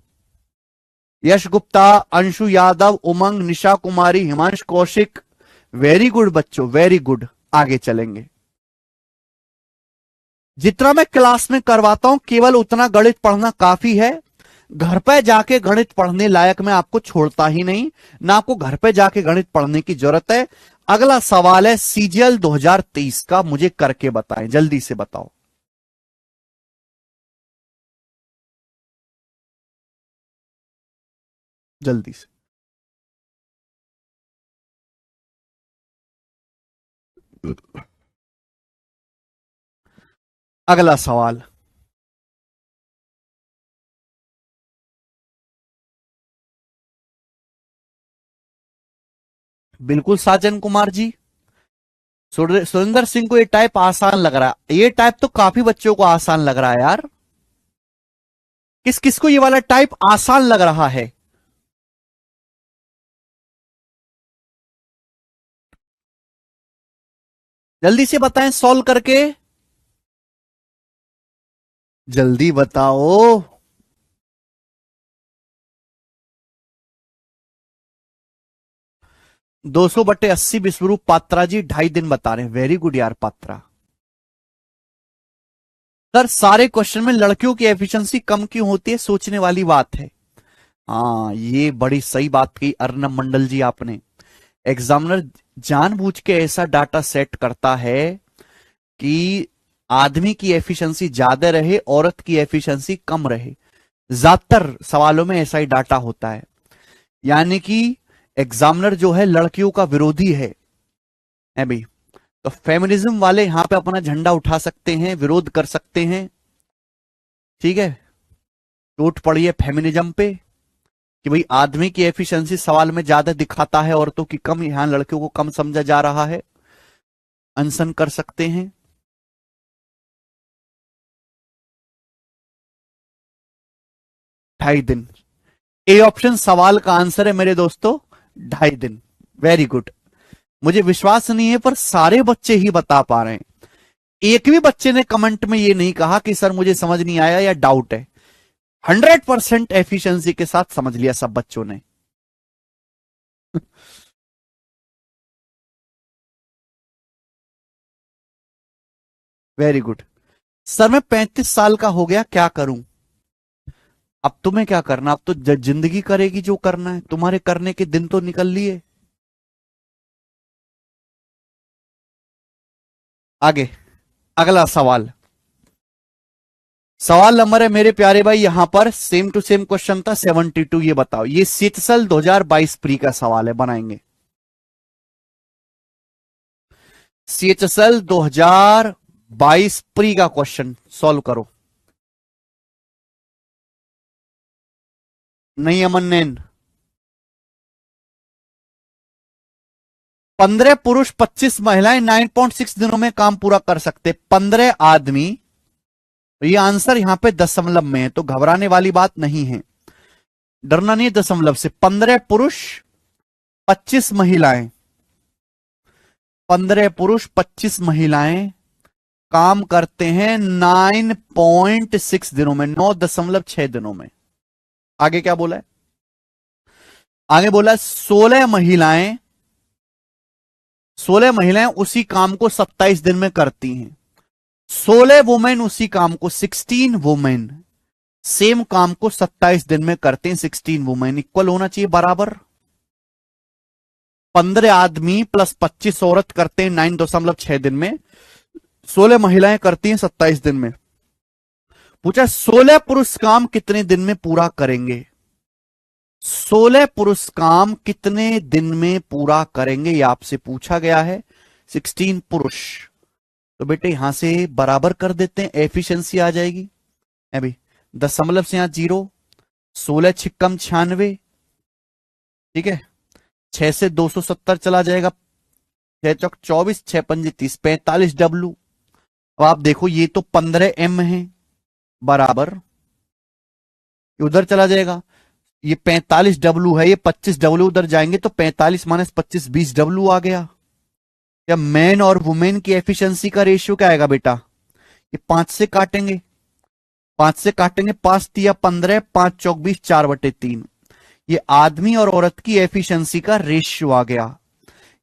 यश गुप्ता, अंशु यादव, उमंग, निशा कुमारी, हिमांश कौशिक, वेरी गुड बच्चों, वेरी गुड। आगे चलेंगे। जितना मैं क्लास में करवाता हूं केवल उतना गणित पढ़ना काफी है। घर पे जाके गणित पढ़ने लायक मैं आपको छोड़ता ही नहीं, ना आपको घर पे जाके गणित पढ़ने की जरूरत है। अगला सवाल है सीजीएल 2023 का, मुझे करके बताएं, जल्दी से बताओ। जल्दी से। अगला सवाल, बिल्कुल साजन कुमार जी। सुरेंद्र सिंह को ये टाइप आसान लग रहा है, ये टाइप तो काफी बच्चों को आसान लग रहा है यार। किस किस को ये वाला टाइप आसान लग रहा है, जल्दी से बताएं सॉल्व करके, जल्दी बताओ। 200/80 विश्वरूप पात्रा जी 2.5 दिन बता रहे हैं, वेरी गुड यार पात्रा। सर सारे क्वेश्चन में लड़कियों की एफिशिएंसी कम क्यों होती है, सोचने वाली बात है। हाँ, ये बड़ी सही बात की अर्नब मंडल जी आपने। एग्जामिनर जानबूझ के ऐसा डाटा सेट करता है कि आदमी की एफिशिएंसी ज्यादा रहे, औरत की एफिशिएंसी कम रहे। ज्यादातर सवालों में ऐसा ही डाटा होता है। यानी कि एग्जामिनर जो है लड़कियों का विरोधी है भाई। तो फेमिनिज्म वाले यहां पे अपना झंडा उठा सकते हैं, विरोध कर सकते हैं। ठीक है, टूट पड़ी है फेमिनिज्म पे कि भाई आदमी की एफिशिएंसी सवाल में ज्यादा दिखाता है, औरतों की कम, यहां लड़कियों को कम समझा जा रहा है। अनशन कर सकते हैं। 2.5 दिन। ए ऑप्शन सवाल का आंसर है मेरे दोस्तों, 2.5 दिन। Very good. मुझे विश्वास नहीं है पर सारे बच्चे ही बता पा रहे हैं। एक भी बच्चे ने कमेंट में ये नहीं कहा कि सर मुझे समझ नहीं आया या डाउट है। 100% एफिशिएंसी के साथ समझ लिया सब बच्चों ने। Very good. सर मैं 35 साल का हो गया, क्या करूं? अब तुम्हें क्या करना, अब तो जिंदगी करेगी जो करना है, तुम्हारे करने के दिन तो निकल लिए। आगे अगला सवाल। सवाल नंबर है मेरे प्यारे भाई, यहां पर सेम टू सेम क्वेश्चन था 72। ये बताओ, ये सीटसल 2022 प्री का सवाल है, बनाएंगे। सीएचएसएल 2022 प्री का क्वेश्चन सॉल्व करो। नहीं अमन नैन। 15 पुरुष 25 महिलाएं 9.6 दिनों में काम पूरा कर सकते। 15 आदमी। ये आंसर यहां पे दशमलव में है तो घबराने वाली बात नहीं है, डरना नहीं है दशमलव से। 15 पुरुष 25 महिलाएं, 15 पुरुष 25 महिलाएं काम करते हैं 9.6 दिनों में, 9.6 दिनों में। आगे क्या बोला है? आगे बोला 16 महिलाएं, 16 महिलाएं उसी काम को 27 दिन में करती हैं। 16 वुमेन उसी काम को, 16 वुमेन सेम काम को 27 दिन में करते हैं। 16 वुमेन इक्वल होना चाहिए, बराबर। 15 आदमी प्लस 25 औरत करते हैं 9.6 दिन में, 16 महिलाएं करती हैं 27 दिन में। पूछा 16 पुरुष काम कितने दिन में पूरा करेंगे? 16 पुरुष काम कितने दिन में पूरा करेंगे, ये आपसे पूछा गया है। 16 पुरुष, तो बेटे यहां से बराबर कर देते हैं, एफिशिएंसी आ जाएगी अभी। दशमलव से यहां 0, 16 × 96, ठीक है। 6 से 270 चला जाएगा, 6 चौक 24, 6 पंजे 30, 45 W। अब आप देखो ये तो 15 M है, बराबर उधर चला जाएगा। ये 45 W है, ये 25 W उधर जाएंगे तो 45 - 25 20 W आ गया। या मैन और वुमेन की एफिशिएंसी का रेशियो क्या आएगा बेटा? ये 5 से काटेंगे, 5 से काटेंगे, 5 तिया 15, 5 चौक 20, 4/3। ये आदमी और औरत की एफिशिएंसी का रेशियो आ गया।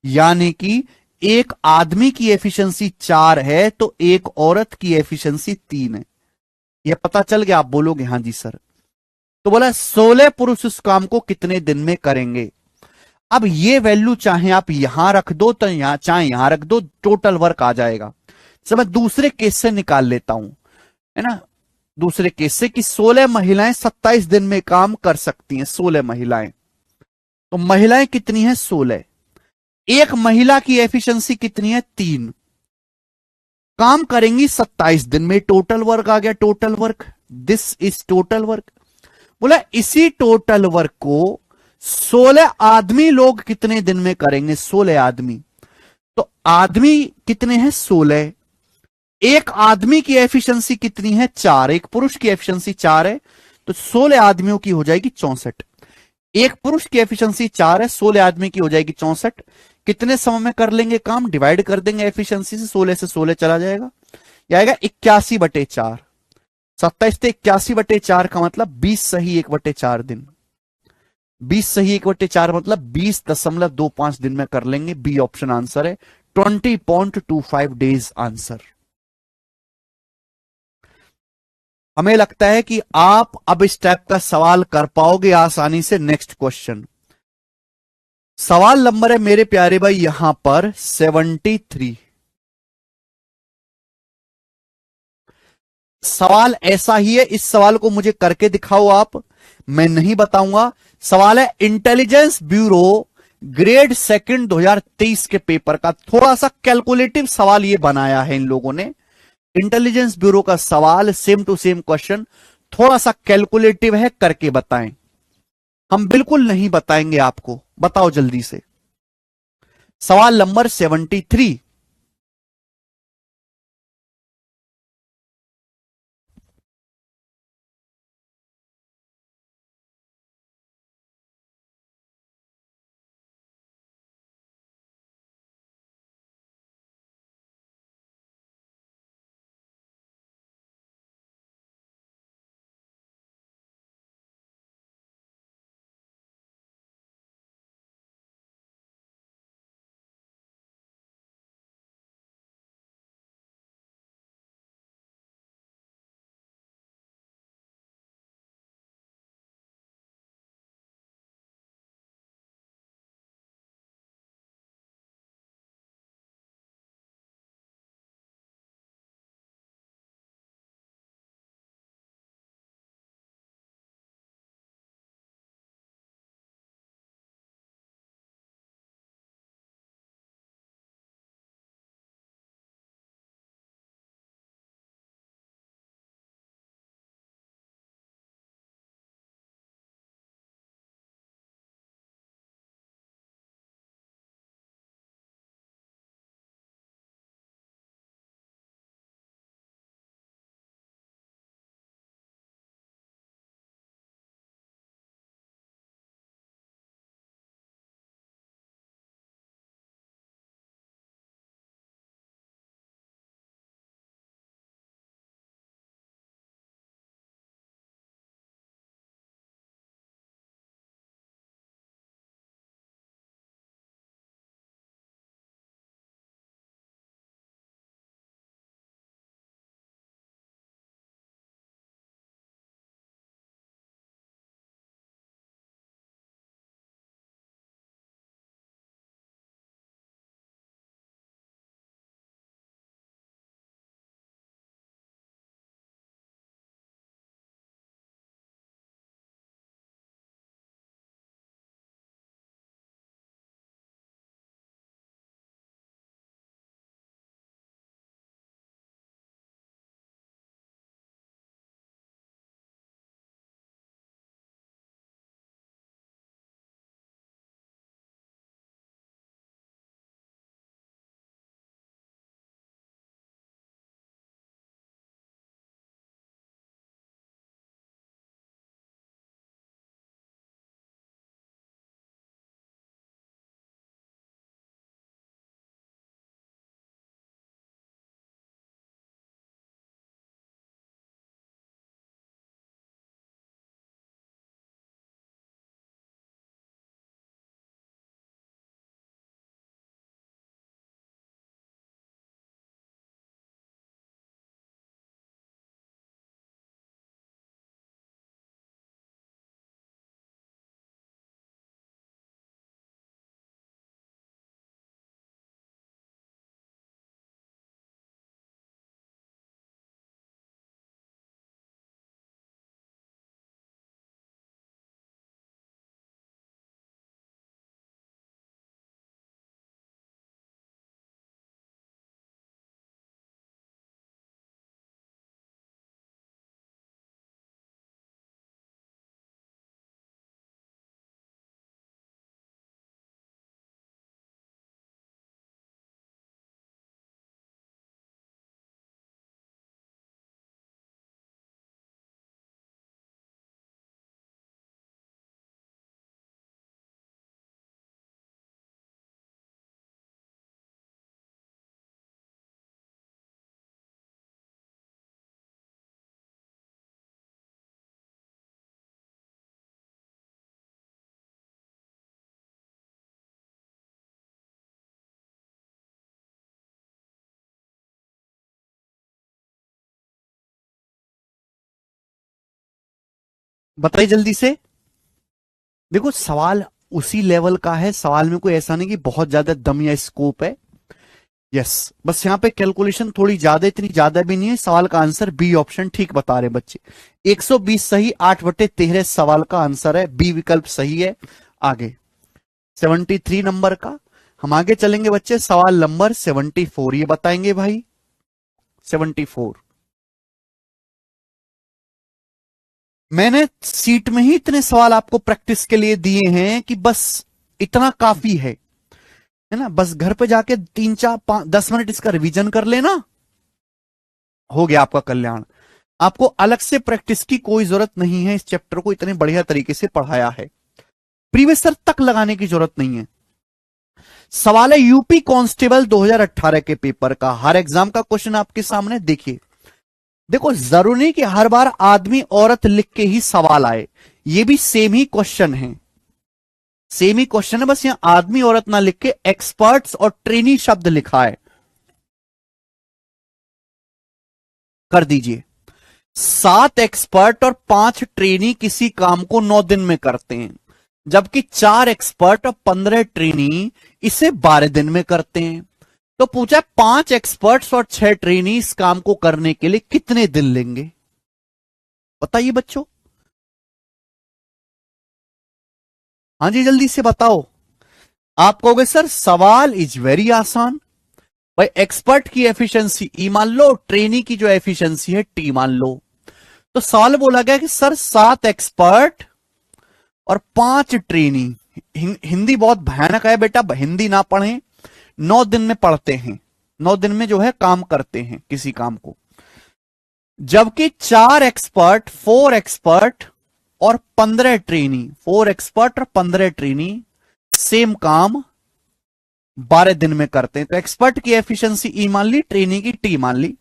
यानी कि एक आदमी की एफिशिएंसी 4 है तो एक औरत की एफिशिएंसी 3 है। यह पता चल गया? आप बोलोगे हाँ जी सर। तो बोला 16 पुरुष उस काम को कितने दिन में करेंगे। अब ये वैल्यू चाहे आप यहां रख दो तो यहां, चाहे यहां रख दो, टोटल वर्क आ जाएगा। तो मैं दूसरे केस से निकाल लेता हूं, है ना। दूसरे केस से कि 16 महिलाएं 27 दिन में काम कर सकती हैं। 16 महिलाएं, तो महिलाएं कितनी है? 16। एक महिला की एफिशिएंसी कितनी है? 3। काम करेंगी 27 दिन में, टोटल वर्क आ गया। Total work, this is total work. बोला इसी टोटल वर्क को 16 आदमी लोग कितने दिन में करेंगे? 16 आदमी। तो आदमी कितने हैं? 16। एक आदमी की एफिशिएंसी कितनी है? 4। एक पुरुष की एफिशिएंसी 4 है, तो 16 आदमियों की हो जाएगी 64। एक पुरुष की एफिशिएंसी 4 है, 16 आदमी की हो जाएगी 64। कितने समय में कर लेंगे काम? डिवाइड कर देंगे एफिशिएंसी से, 16 से 16 चला जाएगा, यह आएगा 81/4। 27 से 81/4 का मतलब 20 सही 1/4 दिन। 20 सही 1/4 मतलब 20.25 दिन में कर लेंगे। बी ऑप्शन आंसर है, 20.25 डेज आंसर। हमें लगता है कि आप अब इस टाइप का सवाल कर पाओगे आसानी से। नेक्स्ट क्वेश्चन, सवाल नंबर है मेरे प्यारे भाई यहां पर 73। सवाल ऐसा ही है, इस सवाल को मुझे करके दिखाओ आप, मैं नहीं बताऊंगा। सवाल है इंटेलिजेंस ब्यूरो ग्रेड सेकंड 2023 के पेपर का। थोड़ा सा कैलकुलेटिव सवाल ये बनाया है इन लोगों ने। इंटेलिजेंस ब्यूरो का सवाल, सेम टू सेम क्वेश्चन, थोड़ा सा कैलकुलेटिव है, करके बताएं। हम बिल्कुल नहीं बताएंगे आपको, बताओ जल्दी से। सवाल नंबर 73। बताइए जल्दी से। देखो सवाल उसी लेवल का है, सवाल में कोई ऐसा नहीं कि बहुत ज्यादा दम या स्कोप है। यस, बस यहां पे कैलकुलेशन थोड़ी ज्यादा, इतनी ज्यादा भी नहीं है। सवाल का आंसर बी ऑप्शन ठीक बता रहे बच्चे। 120 सही, 8/13 सवाल का आंसर है, बी विकल्प सही है। आगे 73 नंबर का हम आगे चलेंगे बच्चे। सवाल नंबर 74 ये बताएंगे भाई। 74 मैंने सीट में ही इतने सवाल आपको प्रैक्टिस के लिए दिए हैं कि बस इतना काफी है ना। बस घर पे जाके 3 4 5 10 मिनट इसका रिवीजन कर लेना, हो गया आपका कल्याण। आपको अलग से प्रैक्टिस की कोई जरूरत नहीं है, इस चैप्टर को इतने बढ़िया तरीके से पढ़ाया है। प्रीवियस सर तक लगाने की जरूरत नहीं है। सवाल है यूपी कांस्टेबल 2018 के पेपर का, हर एग्जाम का क्वेश्चन आपके सामने देखिए। देखो जरूरी नहीं कि हर बार आदमी औरत लिख के ही सवाल आए, ये भी सेम ही क्वेश्चन है, सेम ही क्वेश्चन है, बस यहां आदमी औरत ना लिख के एक्सपर्ट्स और ट्रेनी शब्द लिखा है। कर दीजिए। 7 एक्सपर्ट और 5 ट्रेनी किसी काम को 9 दिन में करते हैं, जबकि 4 एक्सपर्ट और 15 ट्रेनी इसे 12 दिन में करते हैं। तो पूछा 5 एक्सपर्ट्स और 6 ट्रेनी इस काम को करने के लिए कितने दिन लेंगे? बताइए बच्चों। हाँ जी जल्दी से बताओ। आप कहोगे सर सवाल इज वेरी आसान, भाई एक्सपर्ट की एफिशिएंसी ई मान लो, ट्रेनी की जो एफिशिएंसी है टी मान लो। तो सवाल बोला गया कि सर 7 एक्सपर्ट और 5 ट्रेनी। हिंदी बहुत भयानक है बेटा, हिंदी ना पढ़ें। 9 दिन में पढ़ते हैं, 9 दिन में जो है काम करते हैं किसी काम को, जबकि 4 एक्सपर्ट, 4 एक्सपर्ट और 15 ट्रेनी, 4 एक्सपर्ट और 15 ट्रेनी सेम काम 12 दिन में करते हैं। तो एक्सपर्ट की एफिशिएंसी ई मान ली, ट्रेनी की टी मान ली।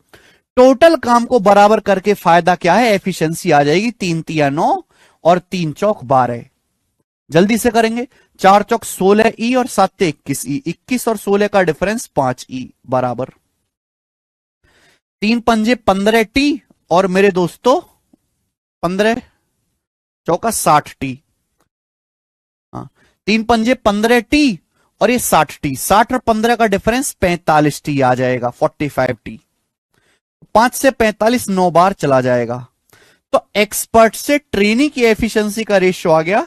टोटल काम को बराबर करके फायदा क्या है, एफिशिएंसी आ जाएगी 3 तिया 9 और 3 चौक 12। जल्दी से करेंगे। 4 चौक 16 ई और 7 21 ई, 21 और 16 का डिफरेंस 5 ई बराबर 3 पंजे 15 टी और मेरे दोस्तों 15 चौका 60 टी। हाँ, 3 पंजे 15 टी और ये 60 टी, 60 और 15 का डिफरेंस 45 टी आ जाएगा, 45 टी। 5 से 45 9 बार चला जाएगा। तो एक्सपर्ट से ट्रेनी की एफिशिएंसी का रेशियो आ गया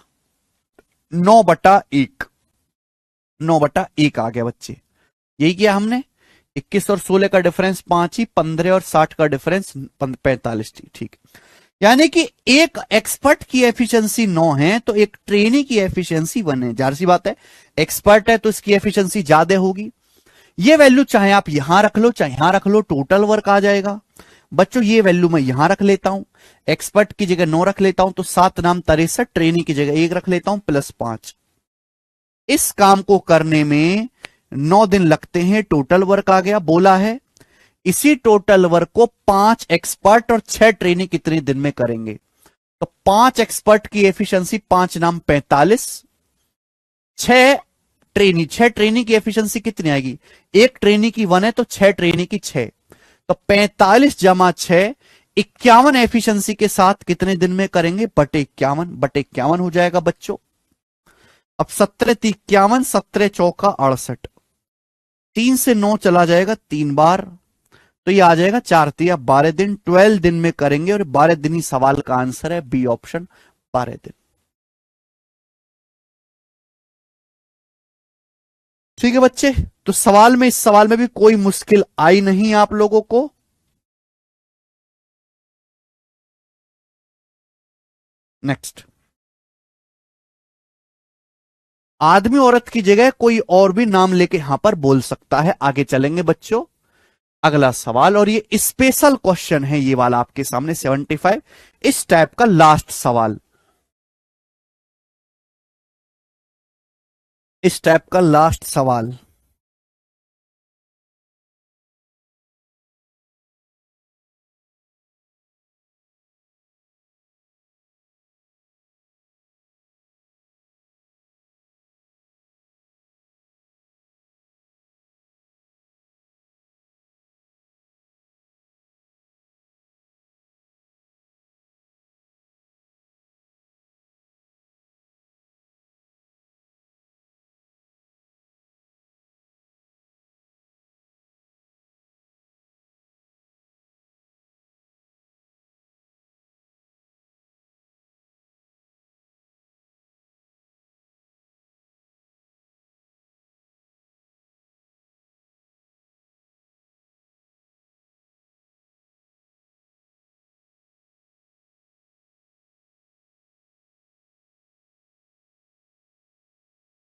9/1, 9/1 आ गया बच्चे। यही किया हमने। 21 और 16 का डिफरेंस 5 ही, 15 और 60 का डिफरेंस 45 टी। ठीक, यानी कि एक एक्सपर्ट की एफिशिएंसी 9 है तो एक ट्रेनी की एफिशिएंसी 1 है। जाहिर सी बात है, एक्सपर्ट है तो इसकी एफिशिएंसी ज्यादा होगी। ये वैल्यू चाहे आप यहां रख लो चाहे यहां रख लो, टोटल वर्क आ जाएगा। बच्चों ये वैल्यू मैं यहां रख लेता हूं, एक्सपर्ट की जगह 9 रख लेता हूं, तो 7 नाम 63, ट्रेनी की जगह 1 रख लेता हूं, +5। इस काम को करने में 9 दिन लगते हैं, टोटल वर्क आ गया बोला है। इसी टोटल वर्क को 5 एक्सपर्ट और 6 ट्रेनी कितने दिन में करेंगे? तो 5 एक्सपर्ट की एफिशिएंसी 5 नाम 45, 6 ट्रेनी की एफिशिएंसी कितनी आएगी? एक ट्रेनी की 1 है तो 6 ट्रेनी की 6, तो 45 × 6 51 एफिशिएंसी के साथ कितने दिन में करेंगे? /51 हो जाएगा बच्चों। अब 17 × 3 = 51, 17 × 4 = 68, 3 से 9 चला जाएगा 3 बार, तो ये आ जाएगा 4 × 3 = 12 दिन, 12 दिन में करेंगे और 12 दिन ही सवाल का आंसर है, बी ऑप्शन 12 दिन। ठीक है बच्चे, तो सवाल में, इस सवाल में भी कोई मुश्किल आई नहीं आप लोगों को। नेक्स्ट, आदमी औरत की जगह कोई और भी नाम लेके यहां पर बोल सकता है। आगे चलेंगे बच्चों, अगला सवाल, और ये स्पेशल क्वेश्चन है ये वाला आपके सामने 75, इस टाइप का लास्ट सवाल, इस टाइप का लास्ट सवाल।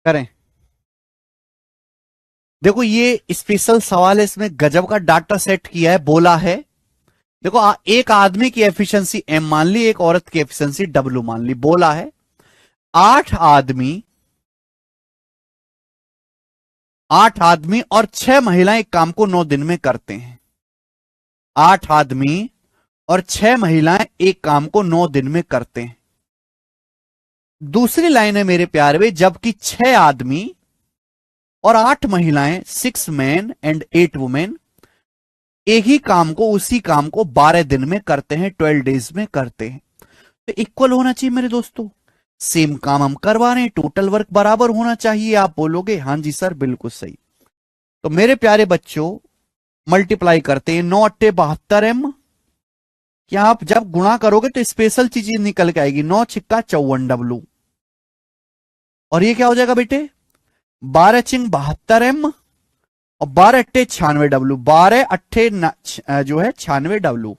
करें। देखो ये स्पेशल सवाल है, इसमें गजब का डाटा सेट किया है, बोला है। देखो एक आदमी की एफिशिएंसी एम मान ली, एक औरत की एफिशिएंसी डब्ल्यू मान ली। बोला है 8 आदमी, 8 आदमी और 6 महिलाएं एक काम को 9 दिन में करते हैं। 8 आदमी और 6 महिलाएं एक काम को 9 दिन में करते हैं। दूसरी लाइन है मेरे प्यारे भाई, जबकि 6 आदमी और 8 महिलाएं, 6 men एंड 8 women, एक ही काम को, उसी काम को 12 दिन में करते हैं, 12 days में करते हैं। तो इक्वल होना चाहिए मेरे दोस्तों, सेम काम हम करवा रहे हैं, टोटल वर्क बराबर होना चाहिए। आप बोलोगे हाँ जी सर बिल्कुल सही। तो मेरे प्यारे बच्चों मल्टीप्लाई करते हैं, 9×8 = 72 M। क्या आप जब गुणा करोगे तो स्पेशल चीज निकल के आएगी, 9×6 = 54 W। और ये क्या हो जाएगा बेटे, 12×6 = 72M और 12×8 = 96W। 12×8 जो है 96W।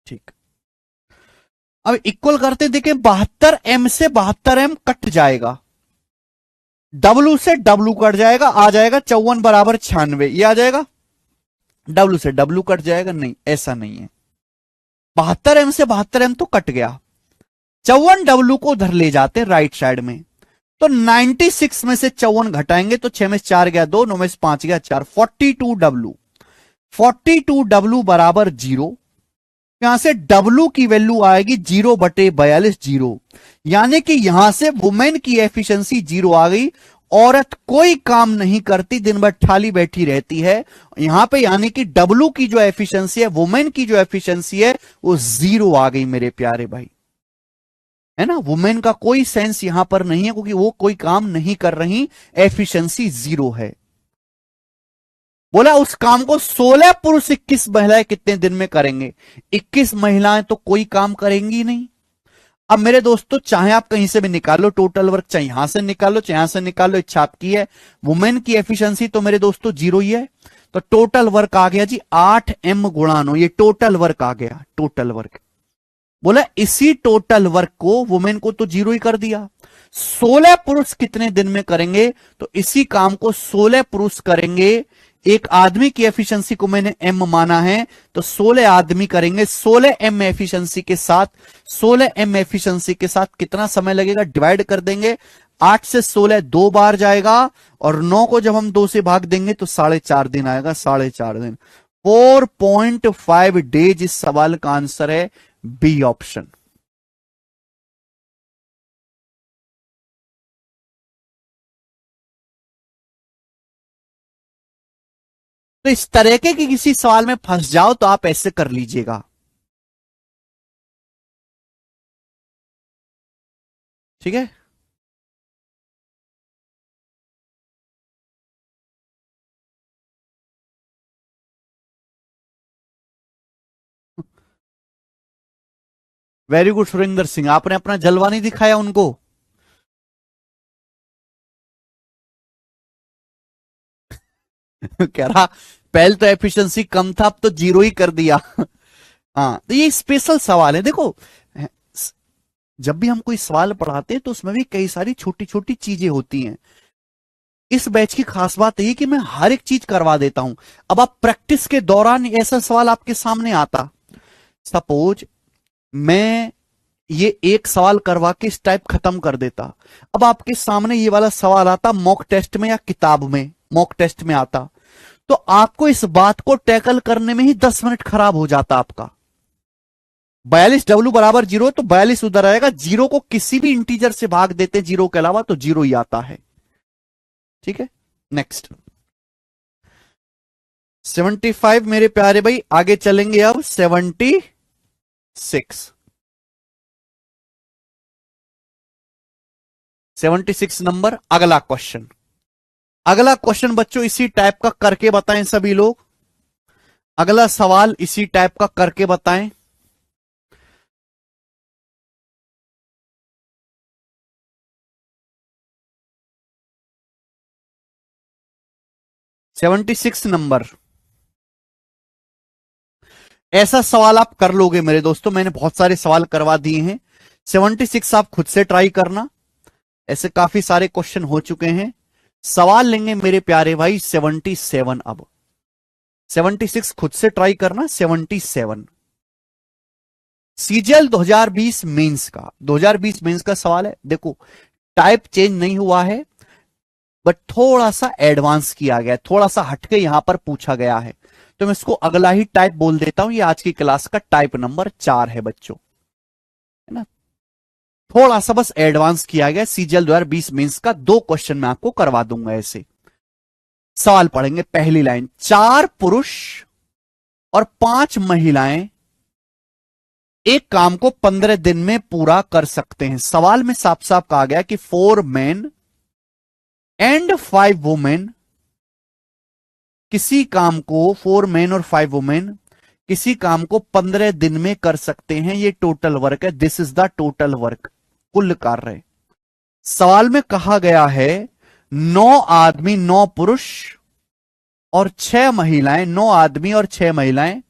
ठीक, अब इक्वल करते देखें, 72M से 72M कट जाएगा, W से W कट जाएगा, आ जाएगा 54 = 96। ये आ जाएगा, W से W कट जाएगा, नहीं ऐसा नहीं है। 72M से 72M तो कट गया, 54W को उधर ले जाते हैं राइट साइड में। तो 96 में से 54 घटाएंगे तो 6 में से 4 गया 2, 9 में से 5 गया 4, 42W। 42W बराबर 0। यहां से W की वैल्यू आएगी 0/42 0, यानी कि यहां से वुमेन की एफिशिएंसी 0 आ गई। औरत कोई काम नहीं करती, दिन भर ठाली बैठी रहती है यहां पे, यानी कि W की जो एफिशिएंसी है, वुमेन की जो एफिशिएंसी है, वो 0 आ गई मेरे प्यारे भाई, है ना। वुमेन का कोई सेंस यहां पर नहीं है, क्योंकि वो कोई काम नहीं कर रही, एफिशिएंसी 0 है। बोला उस काम को 16 पुरुष 21 महिलाएं कितने दिन में करेंगे। 21 महिलाएं तो कोई काम करेंगी नहीं। अब मेरे दोस्तों चाहे आप कहीं से भी निकालो टोटल वर्क, चाहे यहां से निकालो चाहे यहां से निकालो, इच्छा आपकी है। वुमेन की एफिशिएंसी तो मेरे दोस्तों 0 ही है, तो टोटल वर्क आ गया जी 8M गुणा 9, ये टोटल वर्क आ गया, टोटल वर्क। बोला इसी टोटल वर्क को वुमेन को तो 0 ही कर दिया, 16 पुरुष कितने दिन में करेंगे, तो इसी काम को 16 पुरुष करेंगे। एक आदमी की एफिशिएंसी को मैंने M माना है, तो 16 आदमी करेंगे। 16M एफिशिएंसी के साथ, 16M एफिशिएंसी के साथ कितना समय लगेगा, डिवाइड कर देंगे। 8 से 16 2 बार जाएगा, और 9 को जब हम 2 से भाग देंगे तो 4.5 दिन आएगा, 4.5 दिन, 4.5 डेज। इस सवाल का आंसर है बी ऑप्शन। तो इस तरह के किसी सवाल में फंस जाओ तो आप ऐसे कर लीजिएगा, ठीक है। वेरी गुड सुरेंद्र सिंह, आपने अपना जलवा नहीं दिखाया उनको। कह रहा पहले तो एफिशिएंसी कम था, अब तो 0 ही कर दिया। हाँ, तो ये स्पेशल सवाल है। देखो जब भी हम कोई सवाल पढ़ाते हैं तो उसमें भी कई सारी छोटी छोटी चीजें होती हैं। इस बैच की खास बात यह कि मैं हर एक चीज करवा देता हूं। अब आप प्रैक्टिस के दौरान ऐसा सवाल आपके सामने आता, सपोज मैं ये एक सवाल करवा के इस टाइप खत्म कर देता, अब आपके सामने ये वाला सवाल आता मॉक टेस्ट में या किताब में, मॉक टेस्ट में आता, तो आपको इस बात को टैकल करने में ही 10 मिनट खराब हो जाता आपका। 42W बराबर 0, तो 42 उधर आएगा, 0 को किसी भी इंटीजर से भाग देते 0 के अलावा, तो 0 ही आता है, ठीक है। नेक्स्ट 75 मेरे प्यारे भाई, आगे चलेंगे अब 76। 76 नंबर, अगला क्वेश्चन। अगला क्वेश्चन बच्चों इसी टाइप का करके बताएं सभी लोग। अगला सवाल इसी टाइप का करके बताएं। सेवेंटी सिक्स नंबर, ऐसा सवाल आप कर लोगे मेरे दोस्तों, मैंने बहुत सारे सवाल करवा दिए हैं। 76 आप खुद से ट्राई करना, ऐसे काफी सारे क्वेश्चन हो चुके हैं। सवाल लेंगे मेरे प्यारे भाई 77। अब 76 खुद से ट्राई करना। 77 सीजीएल 2020 मेंस का, 2020 मेंस का सवाल है। देखो टाइप चेंज नहीं हुआ है, बट थोड़ा सा एडवांस किया गया, थोड़ा सा हटके यहां पर पूछा गया है। तो मैं इसको अगला ही टाइप बोल देता हूं। ये आज की क्लास का टाइप नंबर 4 है बच्चों, है ना। थोड़ा सा बस एडवांस किया गया। सीजीएल 2020 मेंस का 2 क्वेश्चन मैं आपको करवा दूंगा। ऐसे सवाल पढ़ेंगे। पहली लाइन, 4 पुरुष और 5 महिलाएं एक काम को 15 दिन में पूरा कर सकते हैं। सवाल में साफ साफ कहा गया कि 4 मेन एंड 5 वुमेन किसी काम को, 4 मेन और 5 वुमेन किसी काम को 15 दिन में कर सकते हैं। ये टोटल वर्क है। This is the total work, कुल कार्य। सवाल में कहा गया है 9 आदमी, 9 पुरुष और 6 महिलाएं, 9 आदमी और 6 महिलाएं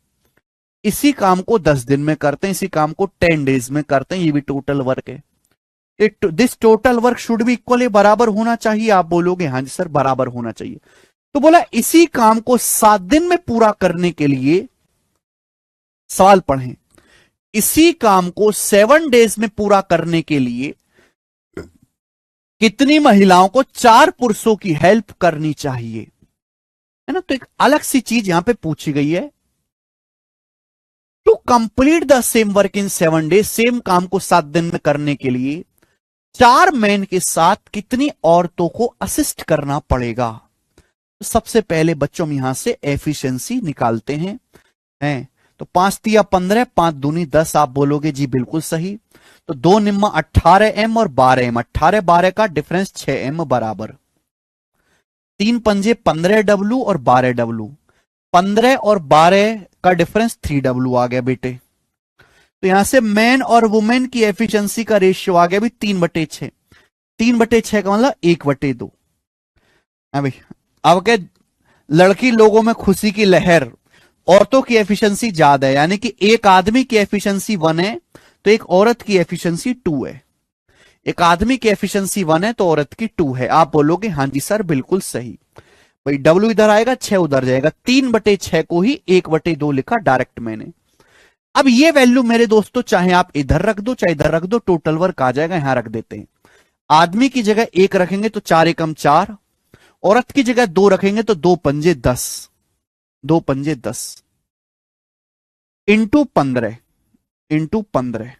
इसी काम को 10 दिन में करते हैं, इसी काम को 10 डेज में करते हैं। ये भी टोटल वर्क है। दिस टोटल वर्क शुड भी इक्वली, बराबर होना चाहिए। आप बोलोगे हाँ जी सर बराबर होना चाहिए। तो बोला इसी काम को 7 दिन में पूरा करने के लिए, सवाल पढ़ें, इसी काम को 7 डेज में पूरा करने के लिए कितनी महिलाओं को 4 पुरुषों की हेल्प करनी चाहिए, है ना। तो एक अलग सी चीज यहां पे पूछी गई है। To complete the same work in 7 days, same काम को 7 दिन में करने के लिए 4 मैन के साथ कितनी औरतों को असिस्ट करना पड़ेगा। तो सबसे पहले बच्चों हम यहां से एफिशिएंसी निकालते हैं। तो 5 तिया 15, 5 दूनी 10। आप बोलोगे जी बिल्कुल सही। तो 2 निम्मा 18 एम और 12 एम, 18 12 का डिफरेंस 6 एम बराबर। 3 पंजे 15 डब्लू और 12 डब्लू, 15 और 12 का डिफरेंस 3 डब्लू आ गया बेटे। तो यहां से मैन और वुमेन की एफिशिएंसी का रेशियो आ गया भी 3/6। 3/6 का मतलब 1/2। भाई अब क्या, लड़की लोगों में खुशी की लहर, औरतों की एफिशिएंसी ज्यादा है, यानी कि एक आदमी की एफिशिएंसी 1 है तो एक औरत की एफिशिएंसी 2 है। एक आदमी की एफिशिएंसी 1 है तो औरत की 2 है। आप बोलोगे हाँ जी सर बिल्कुल सही। भाई डब्ल्यू इधर आएगा, 6 उधर जाएगा। 3/6 को ही 1/2 लिखा डायरेक्ट मैंने। अब ये वैल्यू मेरे दोस्तों चाहे आप इधर रख दो चाहे इधर रख दो, टोटल वर्क आ जाएगा। यहां रख देते हैं। आदमी की जगह 1 रखेंगे तो 4 एकम 4, औरत की जगह 2 रखेंगे तो 2 पंजे 10, 2 पंजे 10 इंटू 15, इंटू 15।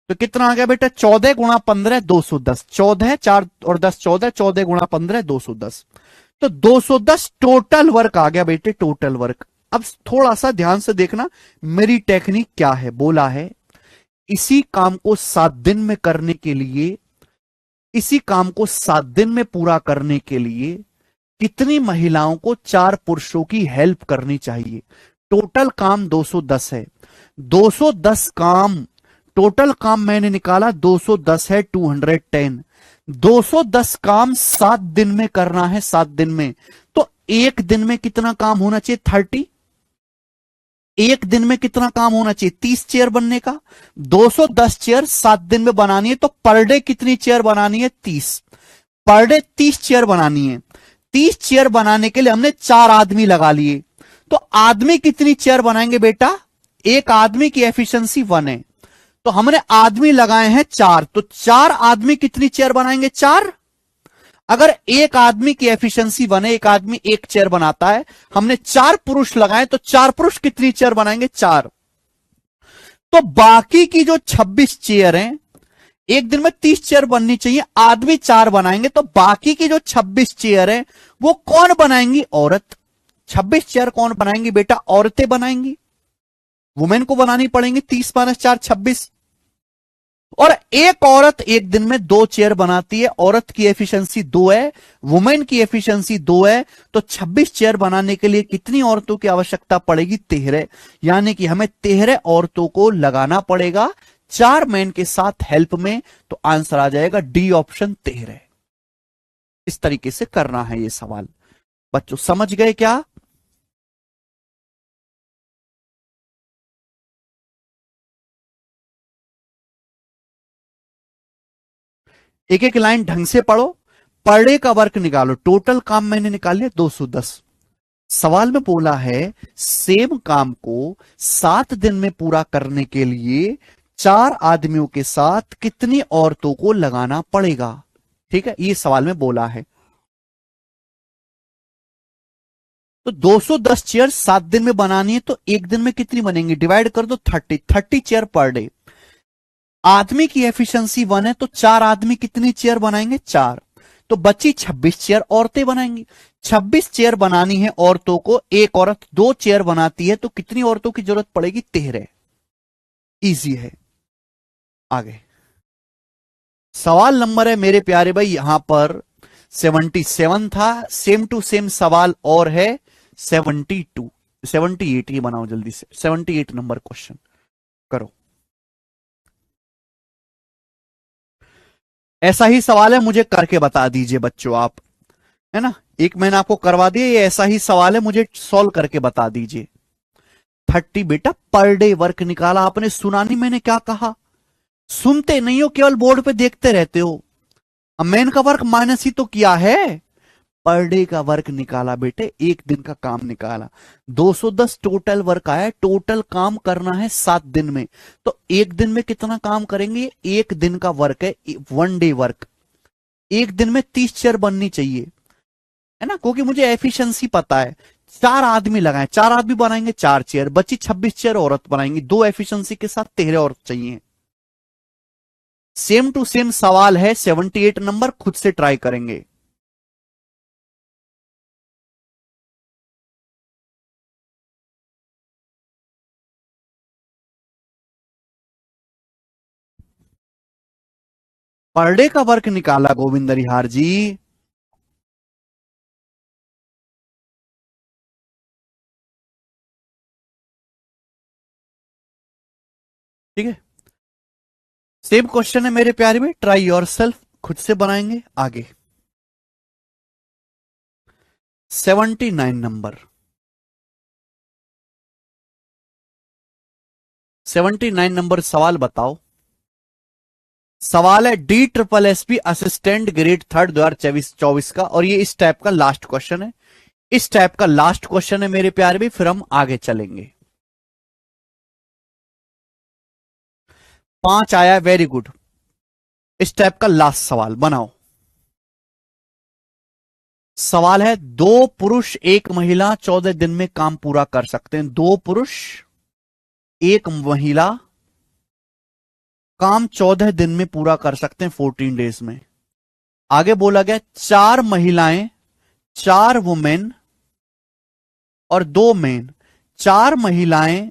तो कितना आ गया बेटा, 14 गुणा 15 210। 14 4 और 10 14, 14 गुणा 15 210। तो 210 टोटल वर्क आ गया बेटे, टोटल वर्क। अब थोड़ा सा ध्यान से देखना मेरी टेक्निक क्या है। बोला है इसी काम को 7 दिन में करने के लिए, इसी काम को 7 दिन में पूरा करने के लिए कितनी महिलाओं को 4 पुरुषों की हेल्प करनी चाहिए। टोटल काम 210 है। 210 काम, टोटल काम मैंने निकाला 210 है, 210। 210 काम 7 दिन में करना है, 7 दिन में। तो एक दिन में कितना काम होना चाहिए, 30। एक दिन में कितना काम होना चाहिए, 30 चेयर बनने का। 210 चेयर 7 दिन में बनानी है तो पर डे कितनी चेयर बनानी है, 30। पर डे 30 चेयर बनानी है। 30 चेयर बनाने के लिए हमने 4 आदमी लगा लिए। तो आदमी कितनी चेयर बनाएंगे बेटा, एक आदमी की एफिशिएंसी 1 है तो हमने आदमी लगाए हैं 4, तो 4 आदमी कितनी चेयर बनाएंगे, 4। अगर एक आदमी की एफिशिएंसी 1 है, एक आदमी एक चेयर बनाता है, हमने 4 पुरुष लगाए तो 4 पुरुष कितनी चेयर बनाएंगे, 4। तो बाकी की जो 26 चेयर हैं, एक दिन में 30 चेयर बननी चाहिए, आदमी 4 बनाएंगे तो बाकी की जो 26 चेयर है वो कौन बनाएंगी, औरत। 26 चेयर कौन बनाएंगी बेटा, औरतें बनाएंगी। वुमेन को बनानी पड़ेंगी। 30 - 4 26। और एक औरत एक दिन में 2 चेयर बनाती है। औरत की एफिशिएंसी 2 है, वुमेन की एफिशिएंसी 2 है। तो 26 चेयर बनाने के लिए कितनी औरतों की आवश्यकता पड़ेगी, 13। यानी कि हमें 13 औरतों को लगाना पड़ेगा 4 मैन के साथ हेल्प में। तो आंसर आ जाएगा डी ऑप्शन 13। इस तरीके से करना है ये सवाल। बच्चों समझ गए क्या। एक एक लाइन ढंग से पढ़ो, पर डे का वर्क निकालो। टोटल काम मैंने निकाल लिया 210। सवाल में बोला है सेम काम को 7 दिन में पूरा करने के लिए 4 आदमियों के साथ कितनी औरतों को लगाना पड़ेगा। ठीक है, ये सवाल में बोला है। तो 210 चेयर 7 दिन में बनानी है, तो एक दिन में कितनी बनेंगी, डिवाइड कर दो 30 चेयर पर डे। आदमी की एफिशिएंसी 1 है, तो 4 आदमी कितनी चेयर बनाएंगे, 4। तो बची 26 चेयर औरतें बनाएंगी। 26 चेयर बनानी है औरतों को, एक औरत 2 चेयर बनाती है, तो कितनी औरतों की जरूरत पड़ेगी, 13। इजी है। आगे सवाल नंबर है मेरे प्यारे भाई यहां पर 77 था, सेम टू सेम सवाल और है 72 78। ये बनाओ जल्दी से, 78 नंबर क्वेश्चन करो। ऐसा ही सवाल है, मुझे करके बता दीजिए बच्चों आप, है ना। एक मैंने आपको करवा दिया, ये ऐसा ही सवाल है, मुझे सॉल्व करके बता दीजिए। 30 बेटा पर डे वर्क निकाला आपने, सुना नहीं मैंने क्या कहा, सुनते नहीं हो, केवल बोर्ड पे देखते रहते हो। अब मैन का वर्क माइनस ही तो किया है, पर डे का वर्क निकाला बेटे, एक दिन का काम निकाला। 210 टोटल वर्क आया, टोटल काम करना है 7 दिन में, तो एक दिन में कितना काम करेंगे, एक दिन का वर्क है, 1 डे वर्क। एक दिन में 30 चेयर बननी चाहिए, है ना, क्योंकि मुझे एफिशिएंसी पता है। 4 आदमी लगाए, 4 आदमी बनाएंगे 4 चेयर, बची 26 चेयर औरत बनाएंगी, 2 एफिशिएंसी के साथ 13 औरत चाहिए। सेम टू सेम सवाल है 78 नंबर, खुद से ट्राई करेंगे। पर डे का वर्क निकाला गोविंद हरिहार जी। ठीक है, सेम क्वेश्चन है मेरे प्यारे में, ट्राई योरसेल्फ, खुद से बनाएंगे। आगे 79 नंबर, 79 नंबर सवाल बताओ। सवाल है D triple S P assistant grade 3 2024 का, और ये इस टाइप का लास्ट क्वेश्चन है, इस टाइप का लास्ट क्वेश्चन है मेरे प्यारे भी, फिर हम आगे चलेंगे। 5 आया, वेरी गुड। इस टाइप का लास्ट सवाल बनाओ। सवाल है 2 पुरुष 1 महिला 14 दिन में काम पूरा कर सकते हैं। 2 पुरुष 1 महिला काम 14 दिन में पूरा कर सकते हैं, 14 डेज में। आगे बोला गया 4 महिलाएं, 4 वुमेन और 2 मेन, 4 महिलाएं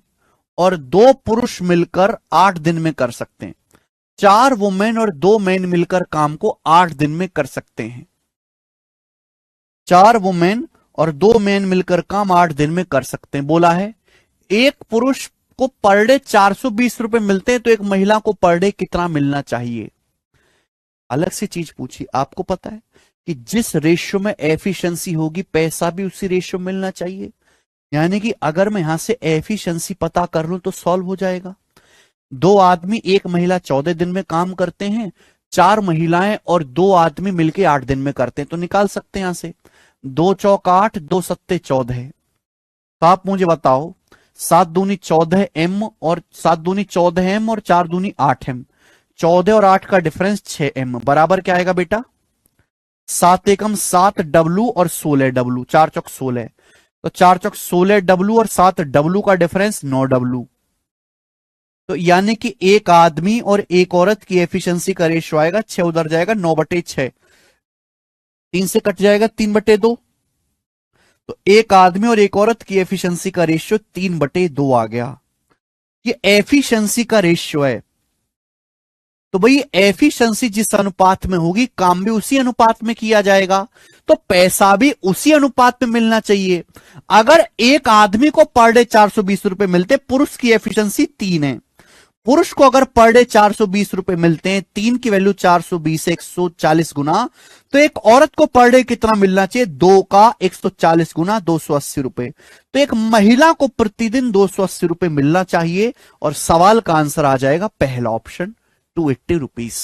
और 2 पुरुष मिलकर 8 दिन में कर सकते हैं। 4 वुमेन और 2 मेन मिलकर काम को 8 दिन में कर सकते हैं। 4 वुमेन और 2 मेन मिलकर काम 8 दिन में कर सकते हैं। बोला है एक पुरुष को पर डे 420 रुपए मिलते हैं, तो एक महिला को पर डे कितना मिलना चाहिए। अलग से चीज पूछी, आपको पता है कि जिस रेशियो में एफिशिएंसी होगी पैसा भी उसी रेशियो में मिलना चाहिए। यानी कि अगर मैं यहां से एफिशिएंसी पता कर लूं तो सॉल्व हो जाएगा। 2 आदमी 1 महिला 14 दिन में काम करते हैं, 4 महिलाएं और 2 आदमी मिलके 8 दिन में करते हैं, तो निकाल सकते हैं यहां से। 2 चौक 8, 2 सत्ते 14। तो आप मुझे बताओ 7 दूनी 14 एम और 7 दूनी 14 एम और 4 दूनी 8 एम, 14 और 8 का डिफरेंस 6 एम, बराबर क्या आएगा बेटा, 7 एकम 7 डब्लू और 16 डब्लू, 4 चौक 16। तो 4 चौक 16 डब्लू और 7 डब्लू का डिफरेंस 9 डब्लू। तो यानी कि एक आदमी और एक औरत की एफिशिएंसी का रेशियो आएगा 6, उधर जाएगा 9/6, 3 से कट जाएगा 3/2। तो एक आदमी और एक औरत की एफिशिएंसी का रेशियो 3/2 आ गया। ये एफिशिएंसी का रेशियो है। तो भाई एफिशिएंसी जिस अनुपात में होगी काम भी उसी अनुपात में किया जाएगा, तो पैसा भी उसी अनुपात में मिलना चाहिए। अगर एक आदमी को पर डे 420 रुपए मिलते, पुरुष की एफिशिएंसी 3 है, पुरुष को अगर पर डे 420 रुपए मिलते हैं, 3 की वैल्यू 420 140 गुना, तो एक औरत को पर डे कितना मिलना चाहिए, 2 का 140 गुना 280 रुपए। तो एक महिला को प्रतिदिन 280 रुपए मिलना चाहिए, और सवाल का आंसर आ जाएगा पहला ऑप्शन, 280 रुपीस।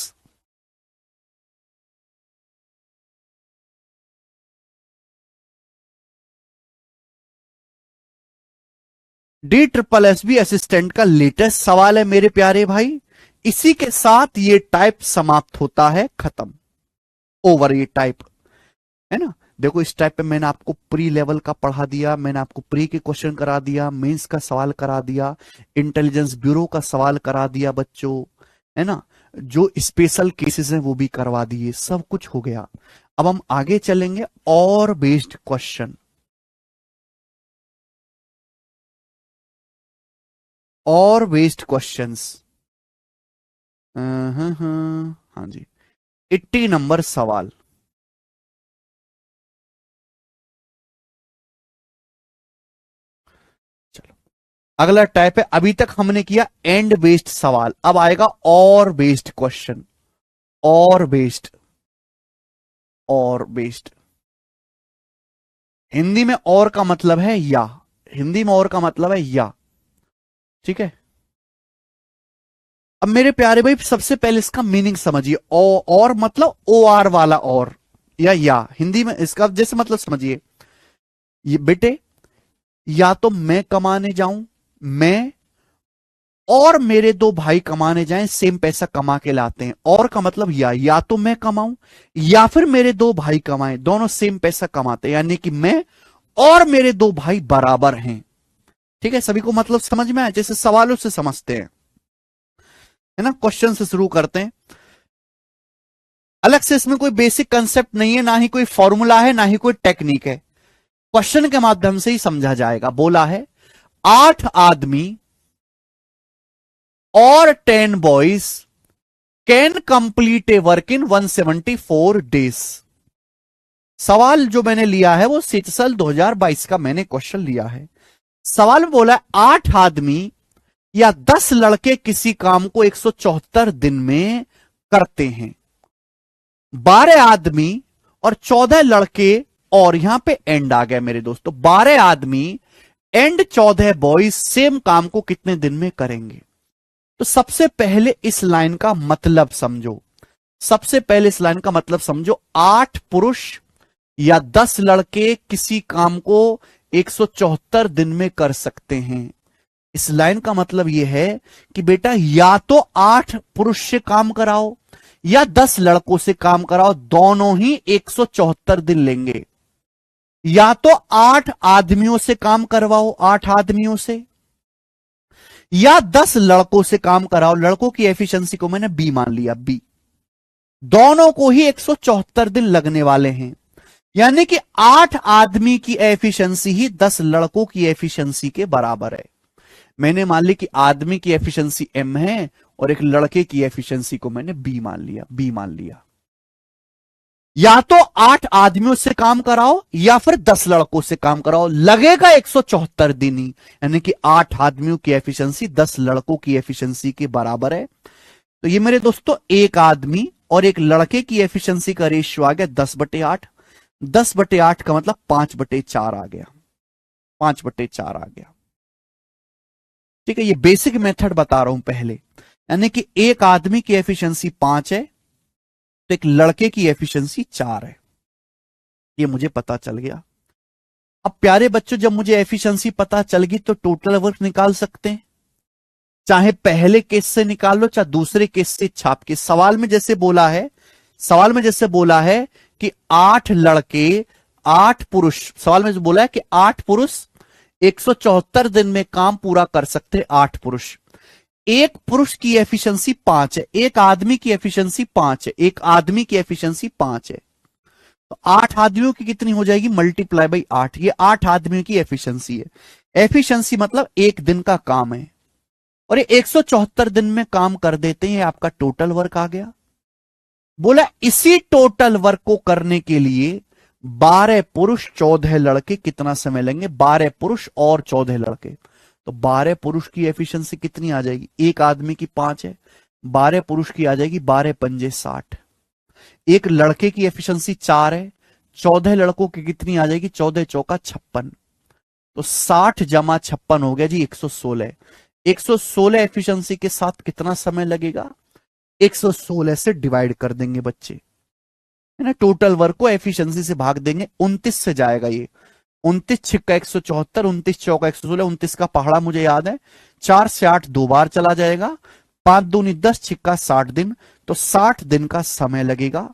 DSSB असिस्टेंट का लेटेस्ट सवाल है मेरे प्यारे भाई। इसी के साथ ये टाइप समाप्त होता है, खत्म, ओवर ये टाइप, है ना। देखो इस टाइप पे मैंने आपको प्री लेवल का पढ़ा दिया, मैंने आपको प्री के क्वेश्चन करा दिया, मेंस का सवाल करा दिया, इंटेलिजेंस ब्यूरो का सवाल करा दिया बच्चों, है ना। जो स्पेशल केसेस हैं वो भी करवा दिए, सब कुछ हो गया। अब हम आगे चलेंगे और बेस्ड क्वेश्चन, और बेस्ड क्वेश्चंस। हाँ जी, 80 नंबर सवाल। चलो अगला टाइप है, अभी तक हमने किया एंड बेस्ड सवाल, अब आएगा और बेस्ड क्वेश्चन। और बेस्ड, और बेस्ड, हिंदी में और का मतलब है या, हिंदी में और का मतलब है या, ठीक है। अब मेरे प्यारे भाई सबसे पहले इसका मीनिंग समझिए। और मतलब ओ आर वाला और, या हिंदी में इसका जैसे मतलब समझिए, ये बेटे या तो मैं कमाने जाऊं, मैं और मेरे दो भाई कमाने जाएं, सेम पैसा कमा के लाते हैं। और का मतलब या तो मैं कमाऊं या फिर मेरे दो भाई कमाएं, दोनों सेम पैसा कमाते हैं, यानी कि मैं और मेरे दो भाई बराबर हैं। ठीक है, सभी को मतलब समझ में आया, जैसे सवालों से समझते हैं, है ना। क्वेश्चन से शुरू करते हैं। अलग से इसमें कोई बेसिक कंसेप्ट नहीं है, ना ही कोई फॉर्मूला है, ना ही कोई टेक्निक है, क्वेश्चन के माध्यम से ही समझा जाएगा। बोला है 8 आदमी और 10 boys can complete A work in 174 days. सवाल जो मैंने लिया है वो सीटसल 2022 का मैंने क्वेश्चन लिया है। सवाल में बोला है 8 आदमी या 10 लड़के किसी काम को 174 दिन में करते हैं। 12 आदमी और 14 लड़के, और यहां पे एंड आ गया मेरे दोस्तों, 12 आदमी एंड 14 बॉयज सेम काम को कितने दिन में करेंगे। तो सबसे पहले इस लाइन का मतलब समझो, सबसे पहले इस लाइन का मतलब समझो। 8 पुरुष या 10 लड़के किसी काम को 174 दिन में कर सकते हैं। इस लाइन का मतलब यह है कि बेटा या तो 8 पुरुष से काम कराओ या 10 लड़कों से काम कराओ, दोनों ही 174 दिन लेंगे। या तो 8 आदमियों से काम करवाओ, 8 आदमियों से, या 10 लड़कों से काम कराओ। लड़कों की एफिशिएंसी को मैंने बी मान लिया, बी, दोनों को ही 174 दिन लगने वाले हैं। यानी कि 8 आदमी की एफिशिएंसी ही 10 लड़कों की एफिशिएंसी के बराबर है। मैंने मान ली कि आदमी की एफिशिएंसी एम है और एक लड़के की एफिशिएंसी को मैंने बी मान लिया, बी मान लिया। या तो 8 आदमियों से काम कराओ या फिर 10 लड़कों से काम कराओ, लगेगा 174 दिन ही। यानी कि 8 आदमियों की एफिशिएंसी 10 लड़कों की एफिशिएंसी के बराबर है। तो ये मेरे दोस्तों एक आदमी और एक लड़के की एफिशिएंसी का रेशियो आ गया 10/8। 10/8 का मतलब 5/4 आ गया, 5/4 आ गया। ठीक है, ये बेसिक मेथड बता रहा हूं पहले। यानी कि एक आदमी की एफिशिएंसी 5 है तो एक लड़के की एफिशिएंसी 4 है, ये मुझे पता चल गया। अब प्यारे बच्चों, जब मुझे एफिशिएंसी पता चल गई तो टोटल वर्क निकाल सकते हैं, चाहे पहले केस से निकाल लो चाहे दूसरे केस से छाप के। सवाल में जैसे बोला है, सवाल में जैसे बोला है कि 8 लड़के 8 पुरुष, सवाल में जो बोला है कि 8 पुरुष 174 दिन में काम पूरा कर सकते हैं, 8 पुरुष। एक पुरुष की एफिशिएंसी 5 है, एक आदमी की एफिशिएंसी 5 है, एक आदमी की एफिशिएंसी 5 है, तो 8 आदमियों की कितनी हो जाएगी, मल्टीप्लाई बाई 8। ये 8 आदमियों की एफिशिएंसी है। एफिशिएंसी मतलब एक दिन का काम है, और ये 174 दिन में काम कर देते हैं, आपका टोटल वर्क आ गया। बोला इसी टोटल वर्क को करने के लिए 12 पुरुष 14 लड़के कितना समय लेंगे, 12 पुरुष और 14 लड़के। तो 12 पुरुष की एफिशिएंसी कितनी आ जाएगी, एक आदमी की 5 है, 12 पुरुष की आ जाएगी 12 पंजे 60। एक लड़के की एफिशिएंसी 4 है, 14 लड़कों की कितनी आ जाएगी, 14 चौका 56। तो 60 जमा 56 हो गया जी 116। 116 एफिशिएंसी के साथ कितना समय लगेगा, 116 से डिवाइड कर देंगे बच्चे, है ना। टोटल वर्क को एफिशिएंसी से भाग देंगे, 29 से जाएगा ये, 29 छिक्का 174, 29 चौका 116, 29 का पहाड़ा मुझे याद है, 4 से 8 दो बार चला जाएगा, 5 दूनी 10 छिक्का 60 दिन, तो 60 दिन का समय लगेगा।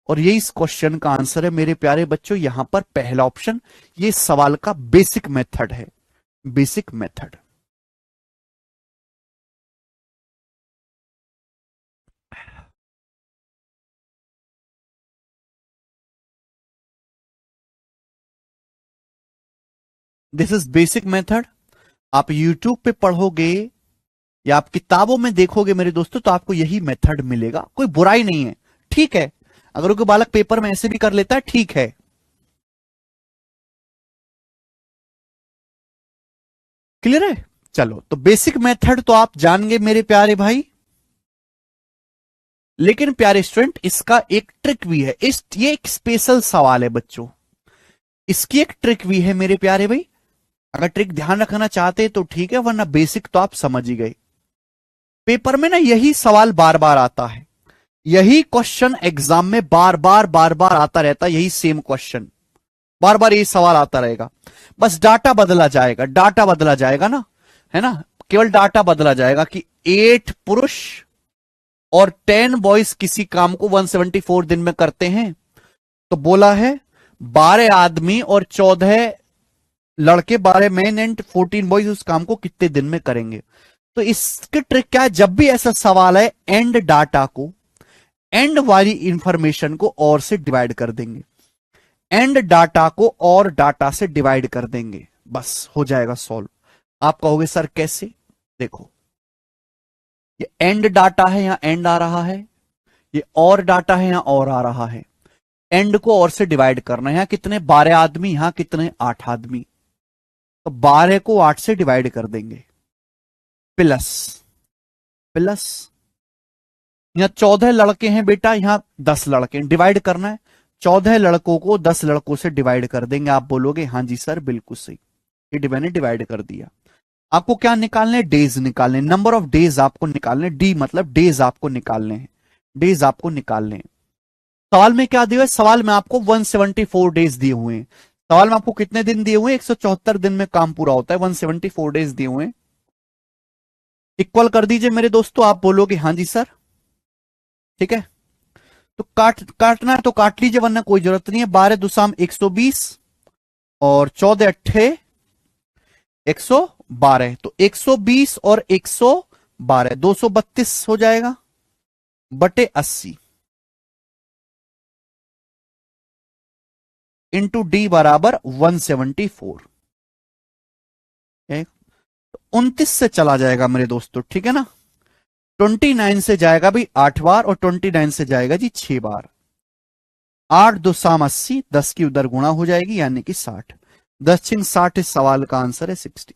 और ये इस क्वेश्चन का आंसर है मेरे प्यारे बच्चों, यहां पर पहला ऑप्शन, ये सवाल का बेसिक मेथड है, basic method. This is basic method. आप यूट्यूब पे पढ़ोगे या आप किताबों में देखोगे मेरे दोस्तों, तो आपको यही मेथड मिलेगा, कोई बुराई नहीं है, ठीक है। अगर कोई बालक पेपर में ऐसे भी कर लेता है, ठीक है। क्लियर है? चलो, तो बेसिक मेथड तो आप जान गए मेरे प्यारे भाई। लेकिन प्यारे स्टूडेंट, इसका एक ट्रिक भी है, ये एक स्पेशल सवाल है बच्चों, इसकी एक ट्रिक भी है मेरे प्यारे भाई। अगर ट्रिक ध्यान रखना चाहते तो ठीक है, वरना बेसिक तो आप समझ ही गए। पेपर में ना यही सवाल बार बार आता है, यही क्वेश्चन एग्जाम में बार बार आता रहता है, यही सेम क्वेश्चन बार बार यही सवाल आता रहेगा। बस डाटा बदला जाएगा, डाटा बदला जाएगा ना, है ना, केवल डाटा बदला जाएगा कि 8 पुरुष और 10 बॉयज किसी काम को 174 दिन में करते हैं। तो बोला है 12 आदमी और 14 लड़के, 12 मैन एंड 14 बॉयज उस काम को कितने दिन में करेंगे। तो इसकी ट्रिक क्या है, जब भी ऐसा सवाल है, एंड डाटा को, एंड वाली इंफॉर्मेशन को और से डिवाइड कर देंगे, एंड डाटा को और डाटा से डिवाइड कर देंगे, बस हो जाएगा सॉल्व। आप कहोगे सर कैसे? देखो, ये एंड डाटा है, यहां एंड आ रहा है, ये और डाटा है, यहां और आ रहा है, एंड को और से डिवाइड करना है। यहां कितने 12 आदमी, यहां कितने 8 आदमी, तो 12 को 8 से डिवाइड कर देंगे, प्लस प्लस यहां 14 लड़के हैं बेटा, यहां 10 लड़के हैं, डिवाइड करना है, 14 लड़कों को 10 लड़कों से डिवाइड कर देंगे। आप बोलोगे हाँ जी सर बिल्कुल सही, ये मैंने डिवाइड कर दिया। आपको क्या निकालने, डेज निकालने, नंबर ऑफ डेज आपको निकालने, डी मतलब डेज आपको निकालने हैं, डेज आपको निकालने हैं। सवाल में क्या दिया है, सवाल में आपको 174 डेज दिए हुए हैं, सवाल में आपको कितने दिन दिए हुए हैं, 174 दिन में काम पूरा होता है, 174 डेज दिए हुए हैं। इक्वल कर दीजिए मेरे दोस्तों, आप बोलोगे हाँ जी सर, ठीक है। तो काटना है तो काट लीजिए, वरना कोई जरूरत नहीं है। 12 दुसाम 120 और 14 अट्ठे 112, तो 120 और 112 232 हो जाएगा बटे 80 इंटू डी बराबर 174। 29 से चला जाएगा मेरे दोस्तों, ठीक है ना। 29 से जाएगा भी 8 बार और 29 से जाएगा जी 6 बार। 8 दो साम 80, 10 की उधर गुणा हो जाएगी यानी कि 60, 10 छिंग 60, इस सवाल का आंसर है 60।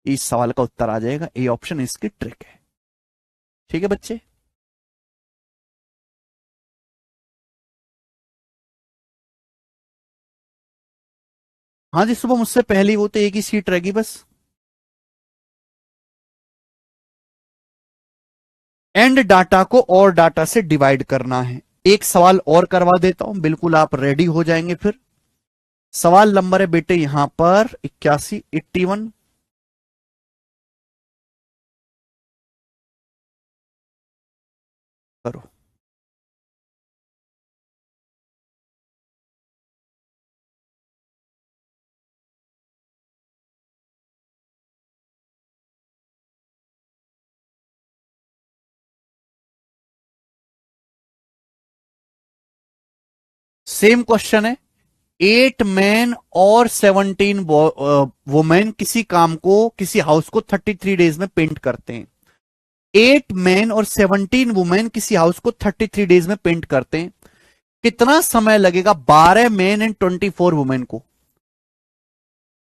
इस सवाल का उत्तर आ जाएगा ए ऑप्शन, इसकी ट्रिक है, ठीक है बच्चे। हाँ जी, सुबह मुझसे पहले ही वो तो एक ही सीट रहेगी बस। एंड डाटा को और डाटा से डिवाइड करना है। एक सवाल और करवा देता हूं, बिल्कुल आप रेडी हो जाएंगे फिर। सवाल नंबर है बेटे यहां पर 81, 81। करो। सेम क्वेश्चन है, 8 मैन और 17 वुमेन किसी काम को, किसी हाउस को 33 डेज में पेंट करते हैं। 8 मैन और 17 वुमेन किसी हाउस को 33 डेज में पेंट करते हैं। कितना समय लगेगा 12 मैन एंड 24 वुमेन को,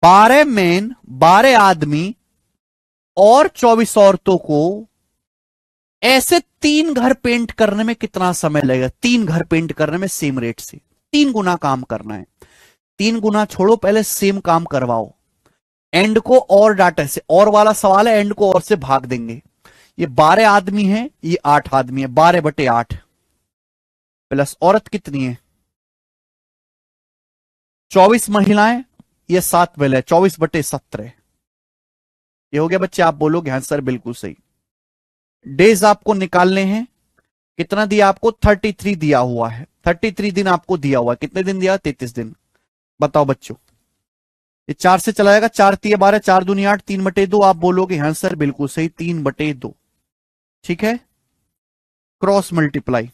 12 मैन 12 आदमी और 24 औरतों को ऐसे 3 घर पेंट करने में कितना समय लगेगा। 3 घर पेंट करने में सेम रेट से 3 गुना काम करना है। 3 गुना छोड़ो, पहले सेम काम करवाओ। एंड को और डाटा से, और वाला सवाल है, एंड को और से भाग देंगे। ये 12 आदमी है, ये 8 आदमी है, 12 बटे 8 प्लस औरत कितनी है 24 महिलाएं, ये 7 वेल है, 24/17। ये हो गया बच्चे। आप बोलोगे हाँ सर बिल्कुल सही। डेज आपको निकालने हैं। कितना दिया आपको? 33 दिया हुआ है। 33 दिन आपको दिया हुआ है। कितने दिन दिया? 33 दिन। बताओ बच्चों। ये 4 से चला जाएगा। 4×3=12, 4×2=8, 3/2। आप बोलोगे हाँ सर बिल्कुल सही, 3/2। ठीक है, क्रॉस मल्टीप्लाई।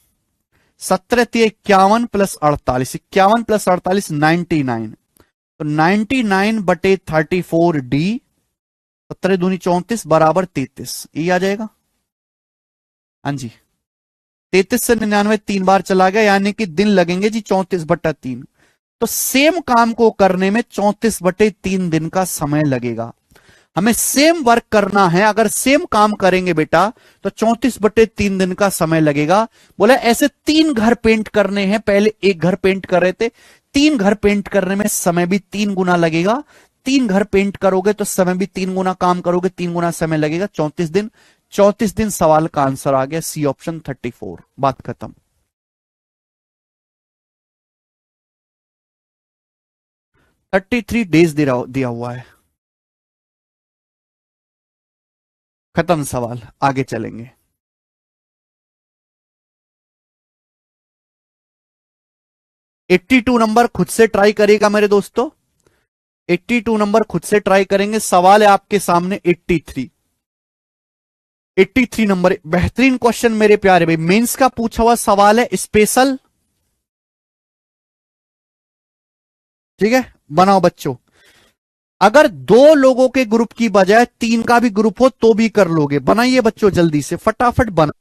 17×3=51 + 48, 51 + 48 99। तो 99/34D, 17×2=34 बराबर 33। ये आ जाएगा। हाँ जी, 33 से 99 3 बार चला गया, यानी कि दिन लगेंगे जी 34/3। तो सेम काम को करने में 34/3 दिन का समय लगेगा। हमें सेम वर्क करना है, अगर सेम काम करेंगे बेटा तो 34/3 दिन का समय लगेगा। बोला ऐसे 3 घर पेंट करने हैं, पहले एक घर पेंट कर रहे थे, 3 घर पेंट करने में समय भी 3 गुना लगेगा। 3 घर पेंट करोगे तो समय भी 3 गुना, काम करोगे 3 गुना समय लगेगा, 34 दिन। 34 दिन सवाल का आंसर आ गया, सी ऑप्शन 34। बात खत्म। 33 डेज दिया हुआ है। खत्म सवाल, आगे चलेंगे। 82 नंबर खुद से ट्राई करेगा मेरे दोस्तों। 82 नंबर खुद से ट्राई करेंगे। सवाल है आपके सामने 83। 83 नंबर बेहतरीन क्वेश्चन मेरे प्यारे भाई, मेंस का पूछा हुआ सवाल है, स्पेशल। ठीक है, बनाओ बच्चों। अगर 2 लोगों के ग्रुप की बजाय 3 का भी ग्रुप हो तो भी कर लोगे। बनाइए बच्चों जल्दी से, फटाफट बना।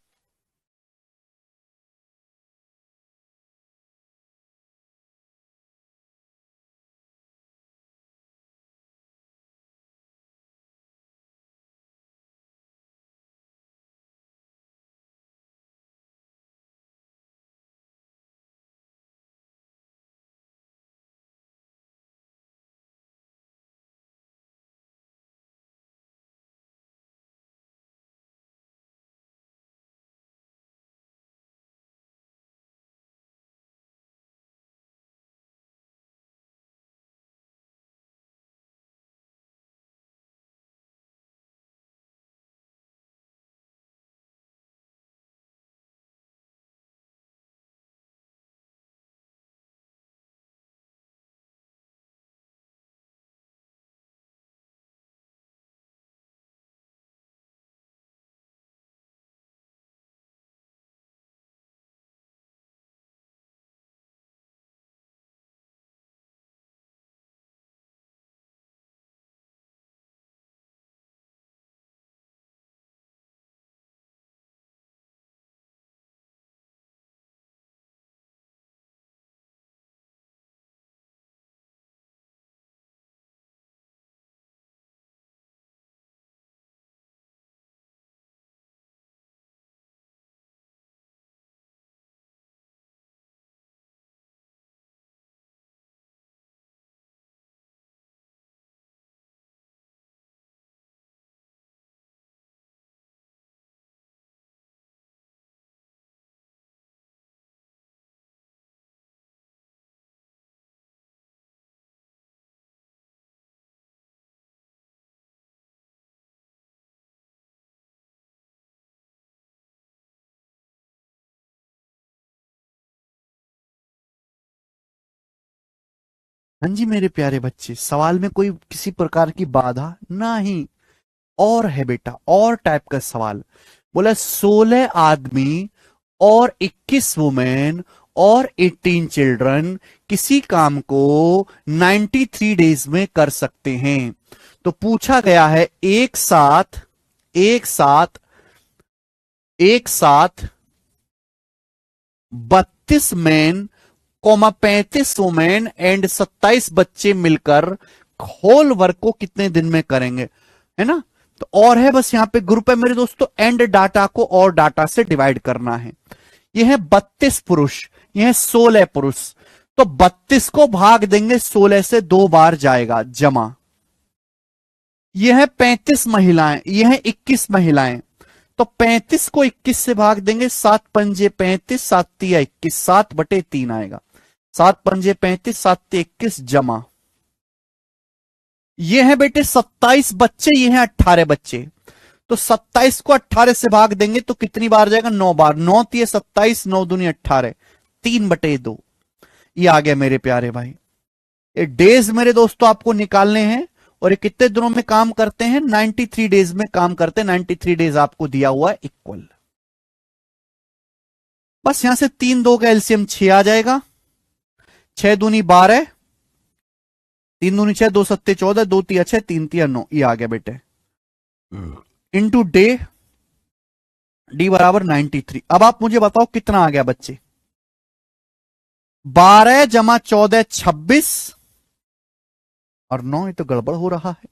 हाँ जी मेरे प्यारे बच्चे, सवाल में कोई किसी प्रकार की बाधा नहीं। और है बेटा, और टाइप का सवाल। बोला 16 आदमी और 21 वुमेन और 18 चिल्ड्रन किसी काम को 93 डेज में कर सकते हैं। तो पूछा गया है एक साथ एक साथ एक साथ 32 मैन, 35 वुमेन एंड 27 बच्चे मिलकर होल वर्क को कितने दिन में करेंगे, है ना। तो और है बस यहां पे ग्रुप है मेरे दोस्तों, एंड डाटा को और डाटा से डिवाइड करना है। यह है 32 पुरुष, यह है 16 पुरुष। तो 32 को भाग देंगे 16 से 2 बार जाएगा जमा। यह है 35 महिलाएं, यह है 21 महिलाएं। तो 35 को 21 से भाग देंगे, 7×5 = 35, 7×3 = 21, 7/3 आएगा। 7 पंजे 35, 7 ते 21 जमा, ये है बेटे 27 बच्चे, ये है 18 बच्चे। तो 27 को 18 से भाग देंगे तो कितनी बार जाएगा? 9 बार। 9 तिये 27, 9 दूनी 18, 3/2। ये आ गया मेरे प्यारे भाई। ये डेज मेरे दोस्तों आपको निकालने हैं, और ये कितने दिनों में काम करते हैं? 93 डेज में काम करते हैं। 93 डेज आपको दिया हुआ है इक्वल। बस यहां से 3 2 का एलसीएम 6 आ जाएगा। 6 दूनी 12, 3 दूनी 6, 2 सत्ते 14, 2 तिया 6, 3 तिया 9। ये आ गया बेटे। इंटू डे, डी बराबर 93। अब आप मुझे बताओ कितना आ गया बच्चे? 12 जमा 14 26 और 9। ये तो गड़बड़ हो रहा है।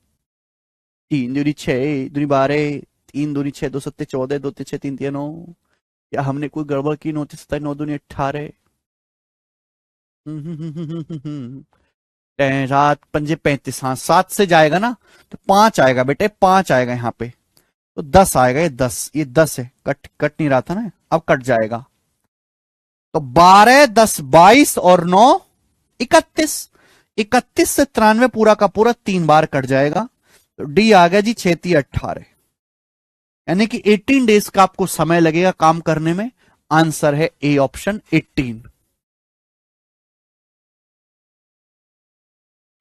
3 दूनी 6 दूनी 12, 3 दूनी 6, 2 सत्ते 14, 2 6, 3 तिया 9। या हमने कोई गड़बड़ की? 9 27, 9 दूनी 18, 7 पंजे 35। हाँ 7 से जाएगा ना तो 5 आएगा बेटे, 5 आएगा यहाँ पे, तो 10 आएगा। ये 10, ये 10 है, कट नहीं रहा था ना, अब कट जाएगा। तो 12 10 22 और 9 31। 31 से 93 पूरा का पूरा 3 बार कट जाएगा। तो डी आ गया जी 6 18, यानी कि 18 डेज का आपको समय लगेगा काम करने में। आंसर है ए ऑप्शन 18।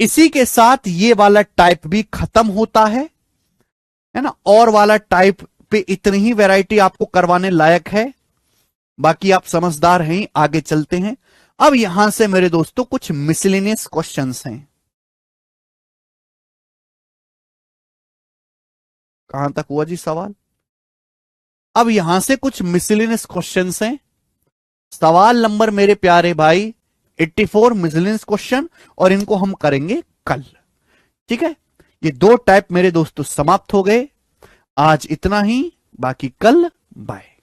इसी के साथ ये वाला टाइप भी खत्म होता है ना। और वाला टाइप पे इतनी ही वैरायटी आपको करवाने लायक है, बाकी आप समझदार हैं। आगे चलते हैं। अब यहां से मेरे दोस्तों कुछ मिसलेनियस क्वेश्चंस हैं। कहां तक हुआ जी सवाल? अब यहां से कुछ मिसलेनियस क्वेश्चंस हैं। सवाल नंबर मेरे प्यारे भाई 84 मिसलेनियस क्वेश्चन, और इनको हम करेंगे कल। ठीक है, ये 2 टाइप मेरे दोस्तों समाप्त हो गए। आज इतना ही, बाकी कल। बाय।